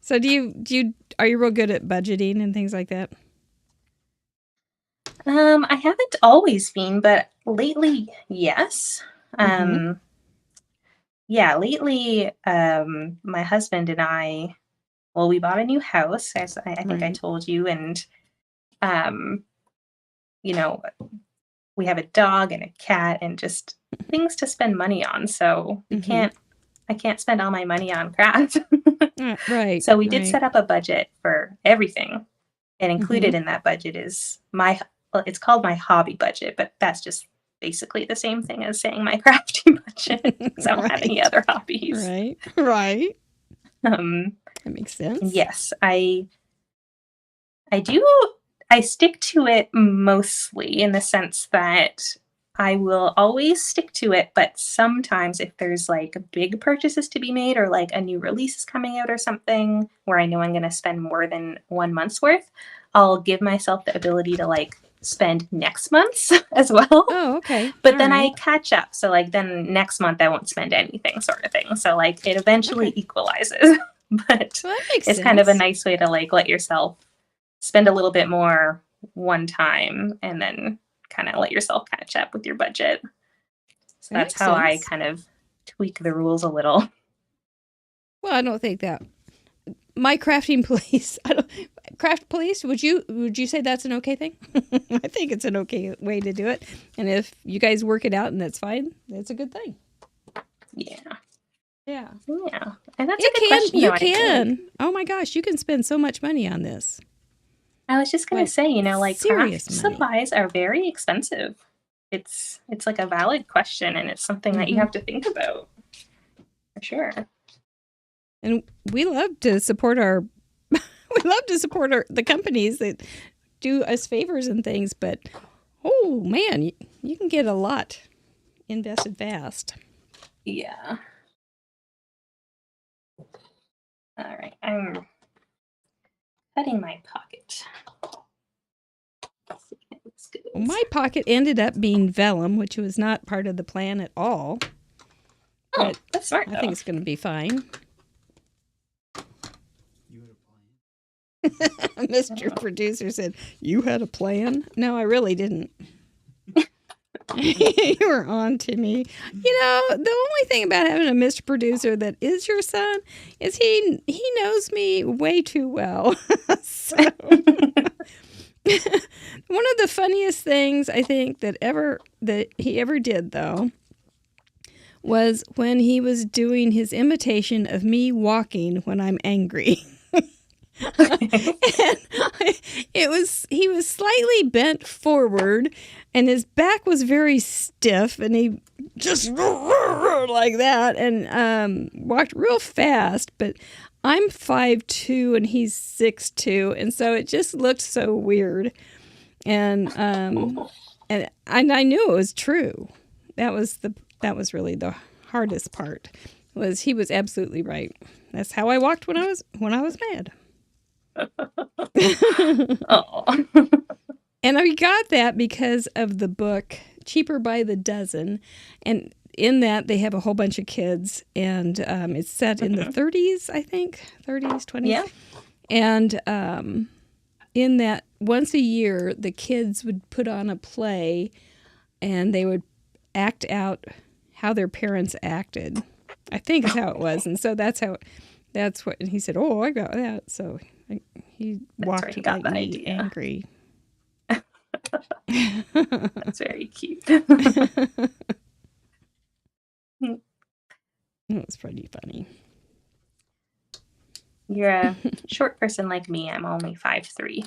so are you real good at budgeting and things like that? I haven't always been, but lately, yes. Yeah, lately, my husband and I, well, we bought a new house, as I think I told you, and we have a dog and a cat and just things to spend money on. So I can't spend all my money on craft. Right. So we did set up a budget for everything. And included in that budget is it's called my hobby budget, but that's just basically the same thing as saying my crafting budget. Because I don't have any other hobbies. Right. That makes sense. Yes, I do. I stick to it mostly in the sense that I will always stick to it, but sometimes if there's like big purchases to be made or like a new release is coming out or something where I know I'm going to spend more than 1 month's worth, I'll give myself the ability to like spend next month's as well. Oh, okay. But then I catch up. So like then next month I won't spend anything sort of thing. So like it eventually equalizes. But well, that makes it's sense. kind of a nice way to like let yourself spend a little bit more one time and then kind of let yourself catch up with your budget. So that's how I kind of tweak the rules a little. Well, I don't think that my crafting police, craft police, would you say that's an okay thing? I think it's an okay way to do it. And if you guys work it out and that's fine, that's a good thing. Yeah. And that's a good question. You can. Oh my gosh, you can spend so much money on this. I was just going to say, like serious craft supplies are very expensive. It's like a valid question, and it's something that you have to think about. For sure. And we love to support the companies that do us favors and things, but oh man, you can get a lot invested fast. Yeah. All right, I'm cutting my pocket. My pocket ended up being vellum, which was not part of the plan at all. Oh, that's smart, I think it's going to be fine. You had a plan? Mr. Producer said, you had a plan? No, I really didn't. You were on to me. The only thing about having a Mr. Producer that is your son is he knows me way too well. So, One of the funniest things I think that he ever did, though, was when he was doing his imitation of me walking when I'm angry. And he was slightly bent forward, and his back was very stiff, and he just like that, and walked real fast. But I'm 5'2" and he's 6'2", and so it just looked so weird. And I knew it was true. That was really the hardest part. Was he was absolutely right. That's how I walked when I was mad. Oh. And I got that because of the book Cheaper by the Dozen, and in that they have a whole bunch of kids, and it's set in the 30s, I think, 30s, 20s. Yeah. And in that, once a year, the kids would put on a play, and they would act out how their parents acted. I think is how it was, and so that's what. And he said, "Oh, I got that." So he walked he got like the me, idea. angry. That's very cute. It was pretty funny. You're a short person like me. I'm only 5'3".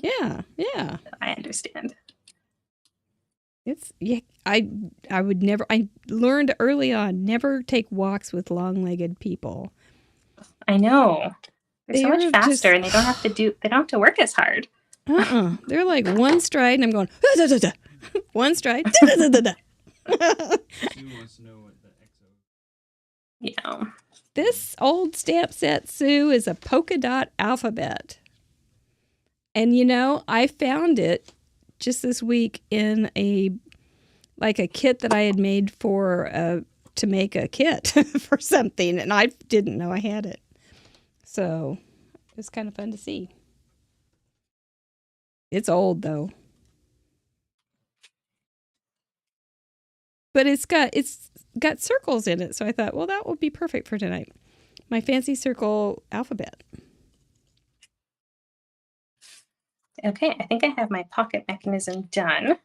Yeah. I understand. I would never. I learned early on never take walks with long-legged people. I know. They're so much They're faster, and they don't have to work as hard. They're like one stride, and I'm going da, da, da, da. One stride. Da, da, da, da. Sue wants to know what the XO. Yeah. This old stamp set, Sue, is a polka dot alphabet. And I found it just this week in a kit that I had made to make a kit for something, and I didn't know I had it. So it was kind of fun to see. It's old though. But it's got circles in it, so I thought, well, that will be perfect for tonight. My fancy circle alphabet. Okay, I think I have my pocket mechanism done.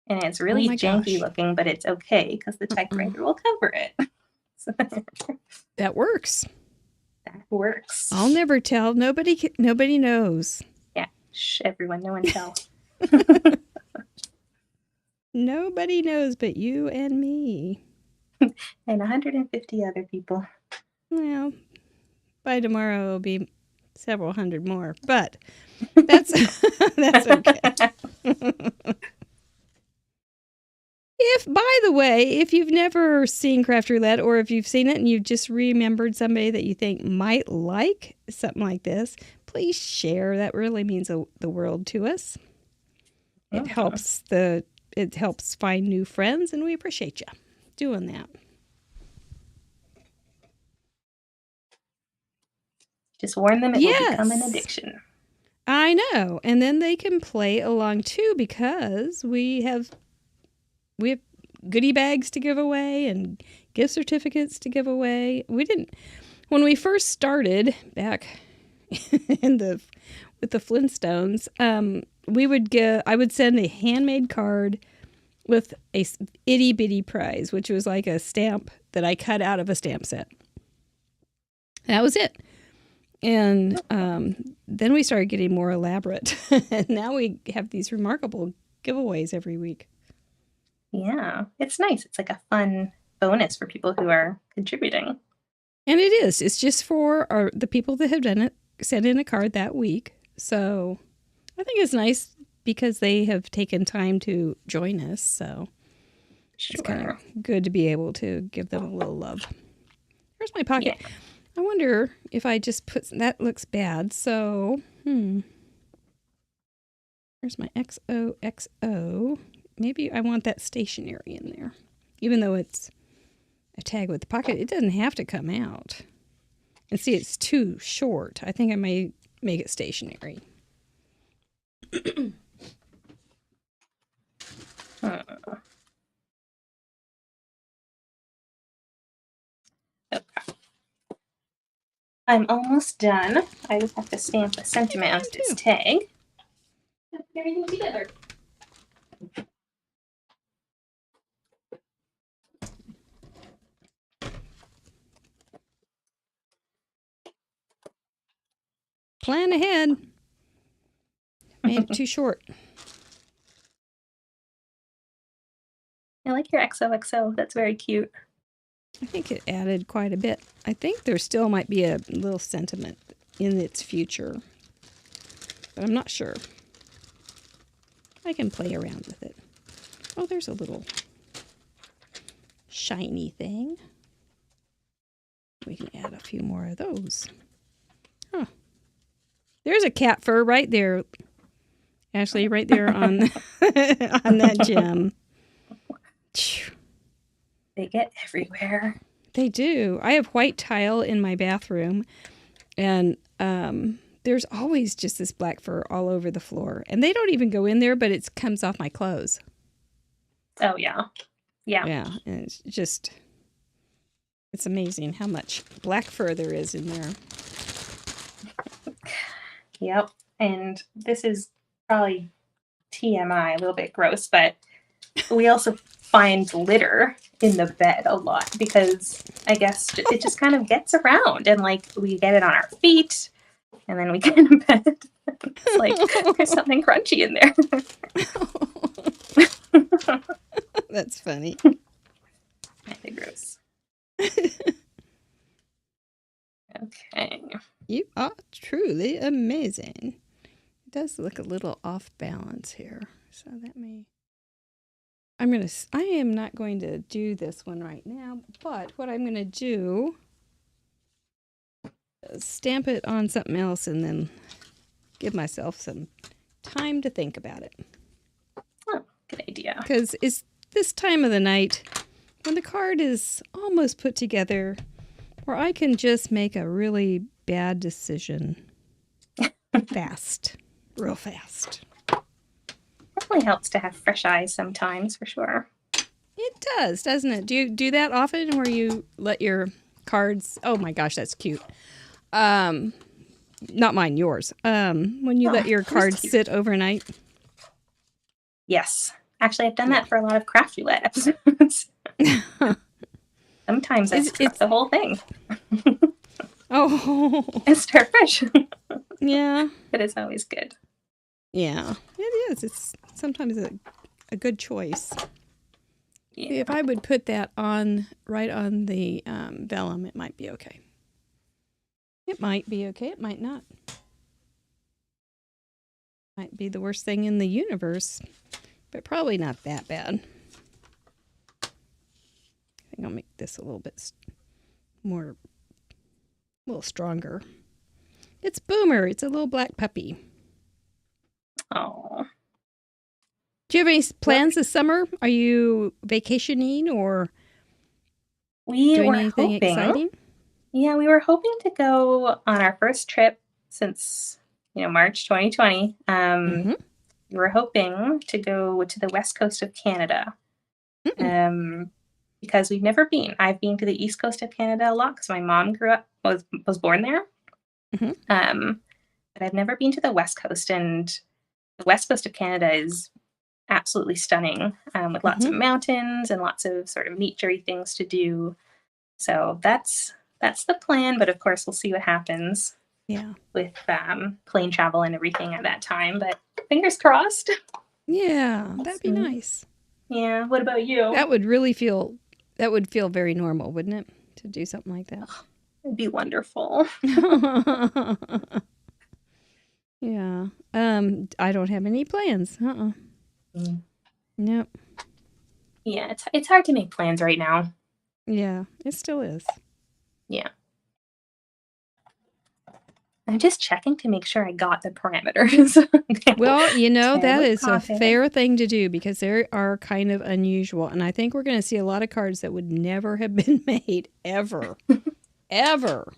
And it's really janky looking, but it's okay because the typewriter will cover it. That works. That works. I'll never tell. Nobody knows. Yeah, shh, everyone, no one tell. Nobody knows but you and me. And 150 other people. Well, by tomorrow it'll be several hundred more, but that's okay. If you've never seen Craft Roulette, or if you've seen it and you've just remembered somebody that you think might like something like this, please share. That really means the world to us. It helps find new friends, and we appreciate you doing that. Just warn them it will become an addiction. I know. And then they can play along too, because we have goodie bags to give away and gift certificates to give away. When we first started back with the Flintstones, I would send a handmade card with a itty bitty prize, which was like a stamp that I cut out of a stamp set. That was it. And then we started getting more elaborate. And now we have these remarkable giveaways every week. Yeah, it's nice. It's like a fun bonus for people who are contributing. And it is. It's just for the people that have done it, sent in a card that week. So I think it's nice because they have taken time to join us. So it's kind of good to be able to give them a little love. Here's my pocket. Yeah. I wonder if I just that looks bad. So, Here's my XOXO. Maybe I want that stationery in there. Even though it's a tag with the pocket, it doesn't have to come out. And see, it's too short. I think I may make it stationery. Okay. I'm almost done. I just have to stamp a sentiment onto this tag. everything together. Plan ahead. Made it too short. I like your XOXO. That's very cute. I think it added quite a bit. I think there still might be a little sentiment in its future, but I'm not sure. I can play around with it. Oh, there's a little shiny thing. We can add a few more of those. Huh. There's a cat fur right there. Ashley, right there on, on that gem. They get everywhere. They do. I have white tile in my bathroom, and there's always just this black fur all over the floor. And they don't even go in there, but it comes off my clothes. Oh, yeah. Yeah. Yeah, and it's just, it's amazing how much black fur there is in there. Yep. And this is probably TMI, a little bit gross, but we also find litter in the bed a lot because I guess it just kind of gets around, and like we get it on our feet and then we get in bed. It's like there's something crunchy in there. That's funny. Kind of gross. Okay. You are truly amazing. It does look a little off balance here, so that may... I am not going to do this one right now, but what I'm going to do is stamp it on something else and then give myself some time to think about it. Oh, good idea. Because it's this time of the night when the card is almost put together where I can just make a really bad decision fast, real fast. Definitely helps to have fresh eyes sometimes, for sure. It does, doesn't it? Do you do that often where you let your cards... Oh my gosh, that's cute. Not mine, yours. When you let your cards sit overnight? Yes. Actually, I've done that for a lot of Craft Roulette episodes. Sometimes I scrap the whole thing. Oh. And start fresh. Yeah. But it's always good. Yeah, it is. It's sometimes a good choice. Yeah. If I would put that on right on the vellum, it might be okay. It might be okay. It might not. Might be the worst thing in the universe, but probably not that bad. I think I'll make this a little bit more, a little stronger. It's Boomer. It's a little black puppy. Oh. Do you have any plans this summer? Are you vacationing or doing anything exciting? Yeah, we were hoping to go on our first trip since, March 2020. We were hoping to go to the west coast of Canada. Because we've never been. I've been to the east coast of Canada a lot because my mom was born there. But I've never been to the west coast, and the west coast of Canada is absolutely stunning, with lots of mountains and lots of sort of naturey things to do. So that's the plan, but of course we'll see what happens. Yeah. With plane travel and everything at that time, but fingers crossed. Yeah, that'd be nice. Yeah. What about you? That would feel very normal, wouldn't it? To do something like that. It'd be wonderful. Yeah. I don't have any plans. Nope. Yeah, it's hard to make plans right now. Yeah, it still is. Yeah. I'm just checking to make sure I got the parameters. Well, that is a fair thing to do because they are kind of unusual. And I think we're going to see a lot of cards that would never have been made ever. Ever.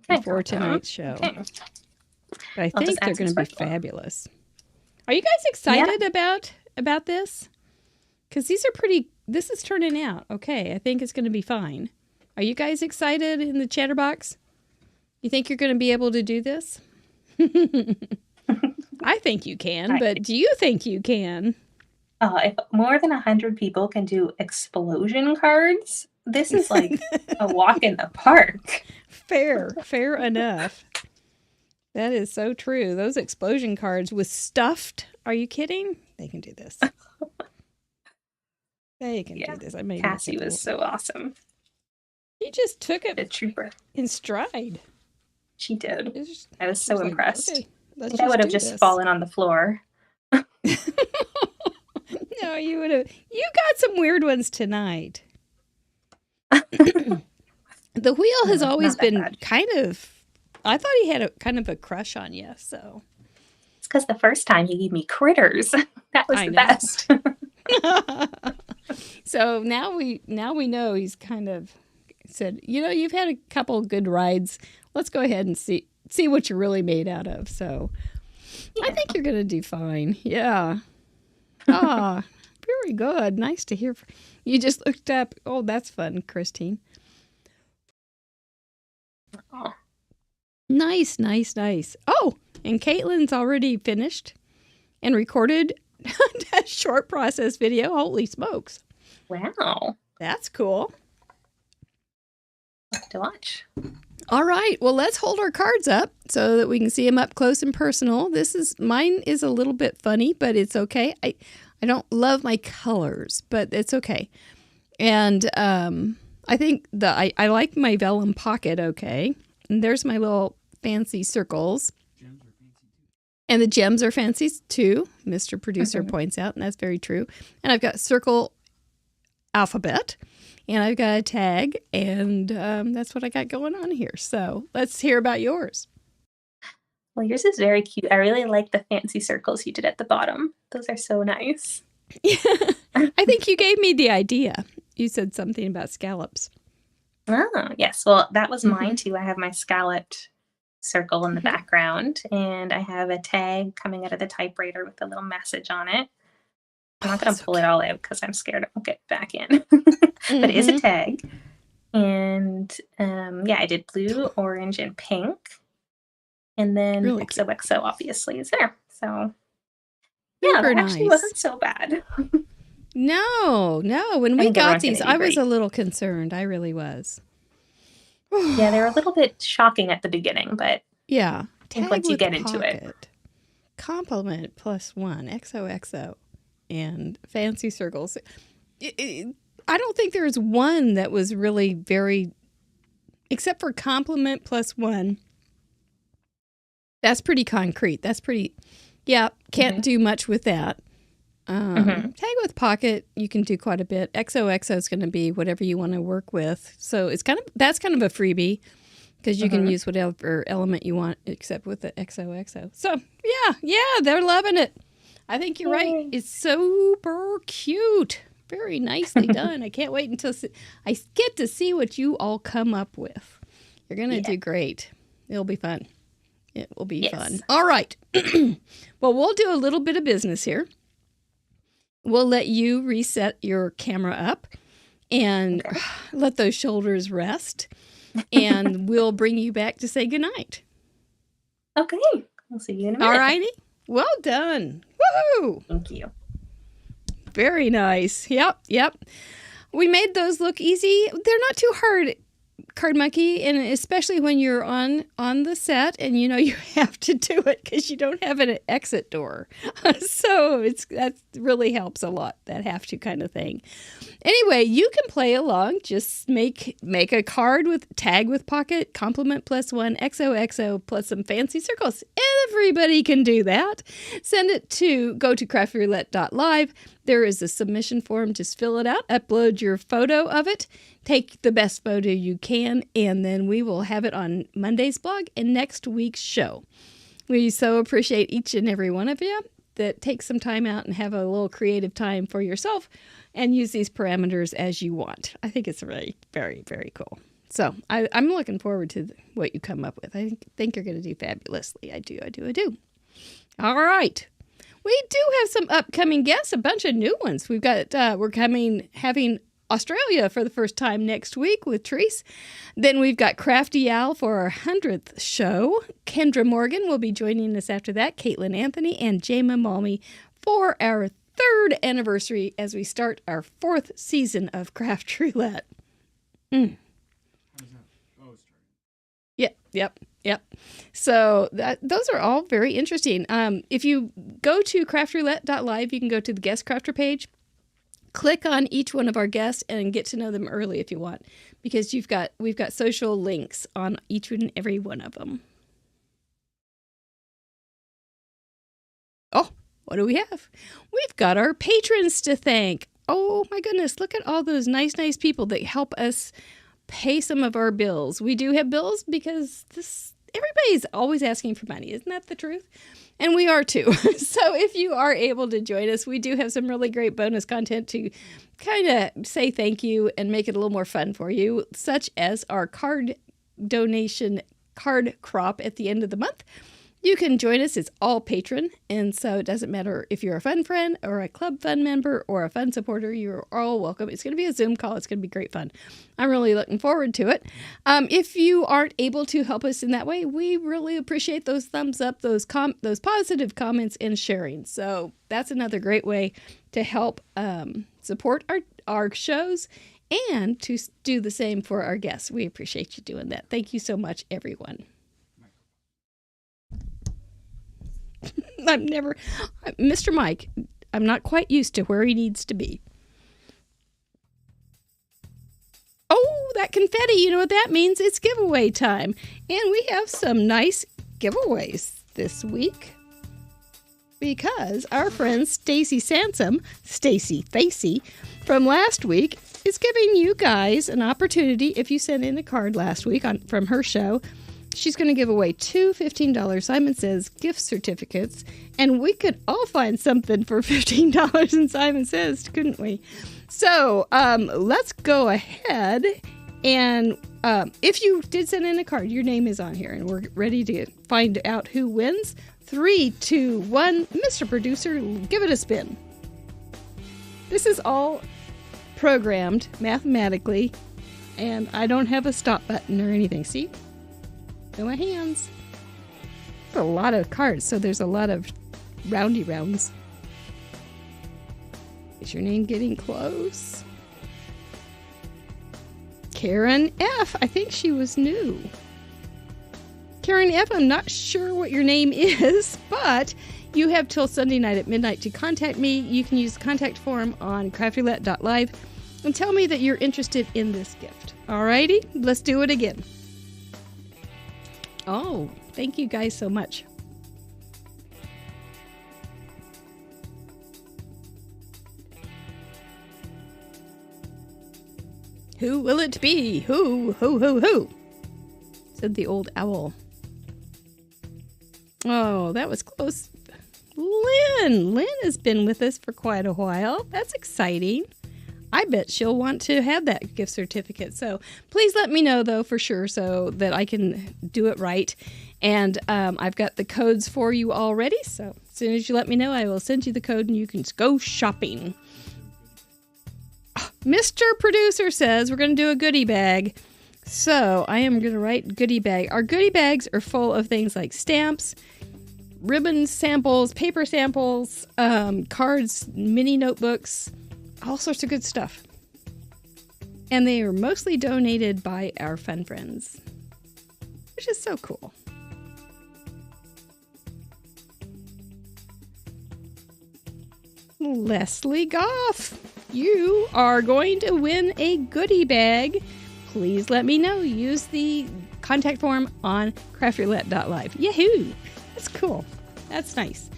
Before tonight's show. Okay. But I think they're going to be fabulous. Are you guys excited about this? Because this is turning out okay. I think it's going to be fine. Are you guys excited in the Chatterbox? You think you're going to be able to do this? I think you can, Right. but do you think you can? If more than 100 people can do explosion cards, this is like a walk in the park. Fair enough. That is so true. Those explosion cards with stuffed. Are you kidding? They can do this. They can do this. I made Cassie was so awesome. He just took The it true in stride. She did. Just, I was so impressed. Okay, I think I would have just fallen on the floor. No, you would have. You got some weird ones tonight. The wheel has always been kind of. I thought he had a kind of a crush on you, so. It's because the first time he gave me critters. That was the best. So now we know he's kind of said, you've had a couple good rides. Let's go ahead and see what you're really made out of. So I think you're gonna do fine. Yeah. Ah, very good. Nice to hear. You just looked up. Oh, that's fun, Christine. Oh. Nice. Oh, and Caitlin's already finished and recorded a short process video. Holy smokes. Wow. That's cool. To watch. All right. Well, let's hold our cards up so that we can see them up close and personal. Mine is a little bit funny, but it's okay. I don't love my colors, but it's okay. And I think I like my vellum pocket okay. And there's my little fancy circles. And the gems are fancy too, Mr. Producer points out, and that's very true. And I've got circle alphabet, and I've got a tag, and that's what I got going on here. So let's hear about yours. Well, yours is very cute. I really like the fancy circles you did at the bottom. Those are so nice. I think you gave me the idea. You said something about scallops. Oh, yes. Well, that was mine too. I have my scalloped circle in the background, and I have a tag coming out of the typewriter with a little message on it. I'm not going to pull it all out because I'm scared it won't get back in. But it is a tag. And I did blue, orange, and pink. And then really XOXO obviously is there. So yeah, that actually wasn't so bad. No. When we got these, I was a little concerned. I really was. Yeah, they were a little bit shocking at the beginning, but yeah, I think once you get into it. Compliment +1, XOXO, and fancy circles. I don't think there's one that was really very, except for compliment +1. That's pretty concrete. That's pretty, can't do much with that. Tag with pocket, you can do quite a bit. XOXO is going to be whatever you want to work with. So that's kind of a freebie because you can use whatever element you want except with the XOXO. So yeah, they're loving it. I think you're right. It's super cute. Very nicely done. I can't wait until I get to see what you all come up with. You're going to do great. It'll be fun. It will be fun. All right. Well, we'll do a little bit of business here. We'll let you reset your camera up and let those shoulders rest. And we'll bring you back to say goodnight. Okay. We'll see you in a minute. All righty. Well done. Woohoo! Thank you. Very nice. Yep. We made those look easy. They're not too hard, Card Monkey, and especially when you're on the set and you have to do it because you don't have an exit door. So that really helps a lot, that have to kind of thing. Anyway, you can play along. Just make a card with tag with pocket, compliment +1, XOXO plus some fancy circles. Everybody can do that. Send it go to craftroulette.live. There is a submission form. Just fill it out, upload your photo of it, take the best photo you can, and then we will have it on Monday's blog and next week's show. We so appreciate each and every one of you that take some time out and have a little creative time for yourself and use these parameters as you want. I think it's really very, very cool. So I'm looking forward to what you come up with. I think you're going to do fabulously. I do. All right. We do have some upcoming guests, a bunch of new ones. We've got, having Australia for the first time next week with Treese. Then we've got Crafty Al for our 100th show. Kendra Morgan will be joining us after that. Caitlin Anthony and Jayma Malmy for our 3rd anniversary as we start our 4th season of Craft Roulette. Yep. So those are all very interesting. If you go to craftroulette.live, you can go to the guest crafter page, click on each one of our guests and get to know them early if you want, because we've got social links on each and every one of them. Oh, what do we have? We've got our patrons to thank. Oh my goodness, look at all those nice people that help us pay some of our bills. We do have bills because everybody's always asking for money. Isn't that the truth? And we are too. So if you are able to join us, we do have some really great bonus content to kind of say thank you and make it a little more fun for you, such as our card donation card crop at the end of the month. You can join us. It's all patron. And so it doesn't matter if you're a fun friend or a club fun member or a fun supporter, you're all welcome. It's going to be a Zoom call. It's going to be great fun. I'm really looking forward to it. If you aren't able to help us in that way, we really appreciate those thumbs up, those positive comments and sharing. So that's another great way to help support our shows and to do the same for our guests. We appreciate you doing that. Thank you so much, everyone. Mr. Mike, I'm not quite used to where he needs to be. Oh, that confetti, you know what that means? It's giveaway time. And we have some nice giveaways this week because our friend Stacy Sansom, Stacy Facey, from last week is giving you guys an opportunity. If you sent in a card last week from her show, she's going to give away 2 $15 Simon Says gift certificates, and we could all find something for $15 in Simon Says, couldn't we? So let's go ahead, and if you did send in a card, your name is on here, and we're ready to find out who wins. 3, 2, 1, Mr. Producer, give it a spin. This is all programmed mathematically, and I don't have a stop button or anything. See? In my hands. A lot of cards, so there's a lot of roundy rounds. Is your name getting close? Karen F. I think she was new. Karen F., I'm not sure what your name is, but you have till Sunday night at midnight to contact me. You can use the contact form on craftroulette.live and tell me that you're interested in this gift. Alrighty, let's do it again. Oh, thank you guys so much. Who will it be? Who? Said the old owl. Oh, that was close. Lynn has been with us for quite a while. That's exciting. I bet she'll want to have that gift certificate. So please let me know, though, for sure, so that I can do it right. And I've got the codes for you already. So as soon as you let me know, I will send you the code and you can go shopping. Mr. Producer says we're going to do a goodie bag. So I am going to write goodie bag. Our goodie bags are full of things like stamps, ribbon samples, paper samples, cards, mini notebooks, all sorts of good stuff. And they are mostly donated by our fun friends, which is so cool. Leslie Goff, you are going to win a goodie bag. Please let me know. Use the contact form on craftroulette.live. Yahoo! That's cool. That's nice.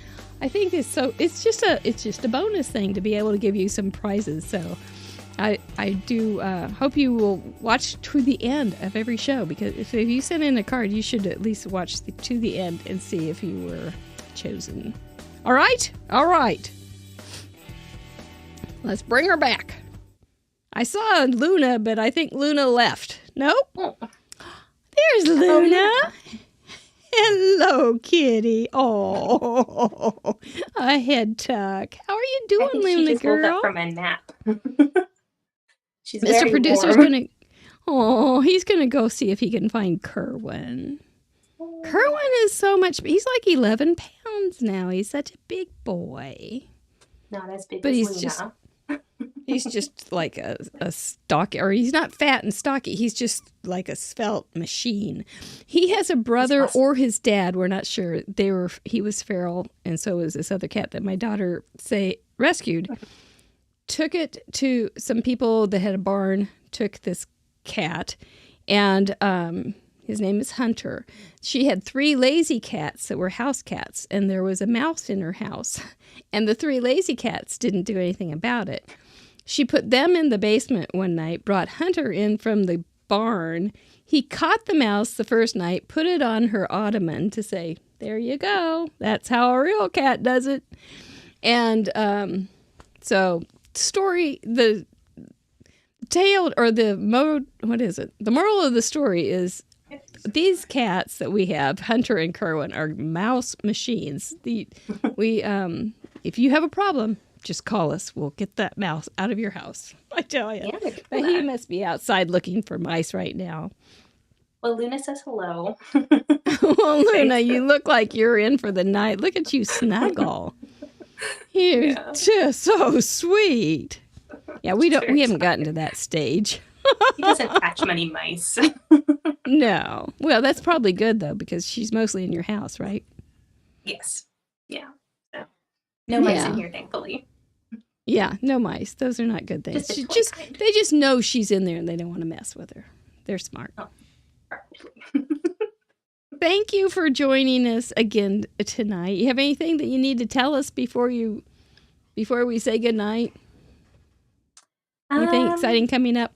I think it's just a bonus thing to be able to give you some prizes. So I do hope you will watch to the end of every show, because if you send in a card, you should at least watch to the end and see if you were chosen. All right. Let's bring her back. I saw Luna, but I think Luna left. Nope. There's Luna. Hello, kitty. Oh, a head tuck. How are you doing, Luna she just girl? woke up from a nap. She's Mr. very Producer's warm. gonna. Oh, he's gonna go see if he can find Kerwin. Kerwin is so much. He's like 11 pounds now. He's such a big boy. Not as big But as he's Luna. just. He's just like a stocky, or he's not fat and stocky. He's just like a svelte machine. He has a brother or his dad. We're not sure. He was feral, and so was this other cat that my daughter rescued. Took it to some people that had a barn. Took this cat, and his name is Hunter. She had 3 lazy cats that were house cats, and there was a mouse in her house, and the 3 lazy cats didn't do anything about it. She put them in the basement one night, brought Hunter in from the barn. He caught the mouse the first night, put it on her ottoman to say, there you go. That's how a real cat does it. And so the tale, or the mode, what is it? The moral of the story is these cats that we have, Hunter and Kerwin, are mouse machines. If you have a problem, just call us. We'll get that mouse out of your house. I tell you. Yeah, But he must be outside looking for mice right now. Well, Luna says hello. Well, Luna, you look like you're in for the night. Look at you snuggle. You're just so sweet. Yeah, we haven't gotten to that stage. He doesn't catch many mice. No. Well, that's probably good though, because she's mostly in your house, right? Yes. Yeah. So, no mice Yeah. in here, thankfully. Yeah, no mice. Those are not good things. Just a toy They kind. just know she's in there and they don't want to mess with her. They're smart. Oh, probably. Thank you for joining us again tonight. You have anything that you need to tell us before we say goodnight? Anything exciting coming up?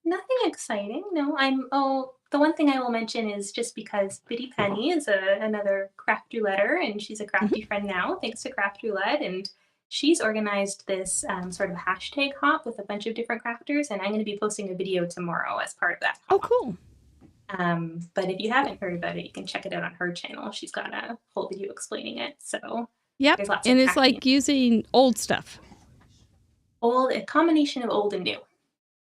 Nothing exciting. No, the one thing I will mention is just because Biddy Penny is another craft rouletter, and she's a crafty friend now, thanks to Craft Roulette, and she's organized this sort of hashtag hop with a bunch of different crafters, and I'm going to be posting a video tomorrow as part of that Oh, hop. cool. But if you haven't heard about it, you can check it out on her channel. She's got a whole video explaining it. So Yep. there's lots of And it's crafting. like using old stuff. A combination of old and new.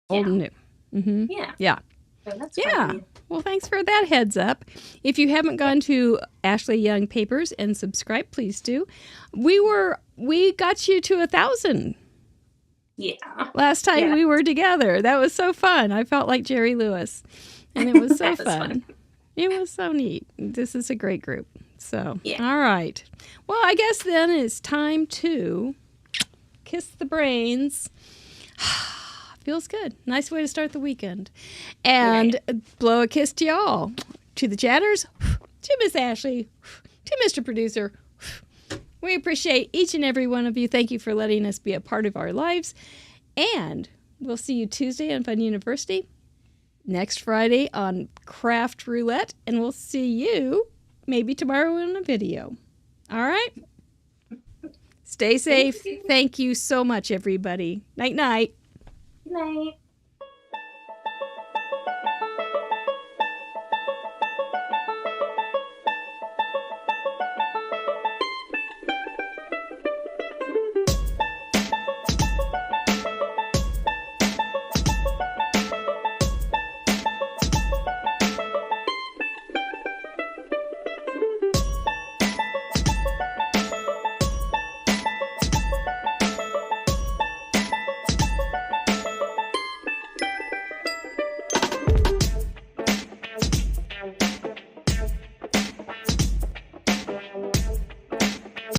Old and new. Mm-hmm. Yeah. Yeah. So that's Yeah. fun. Well, thanks for that heads up. If you haven't gone to Ashley Young Papers and subscribe, please do. We got you to 1,000 Yeah. last time Yeah. we were together. That was so fun. I felt like Jerry Lewis, and it was so That was fun. fun. It was so neat. This is a great group. So, Yeah. all right. Well, I guess then it's time to kiss the brains. Feels good. Nice way to start the weekend. And blow a kiss to y'all. To the chatters, to Miss Ashley, to Mr. Producer. We appreciate each and every one of you. Thank you for letting us be a part of our lives. And we'll see you Tuesday on Fun University. Next Friday on Craft Roulette. And we'll see you maybe tomorrow in a video. All right? Stay safe. Thank you so much, everybody. Night-night. Good night.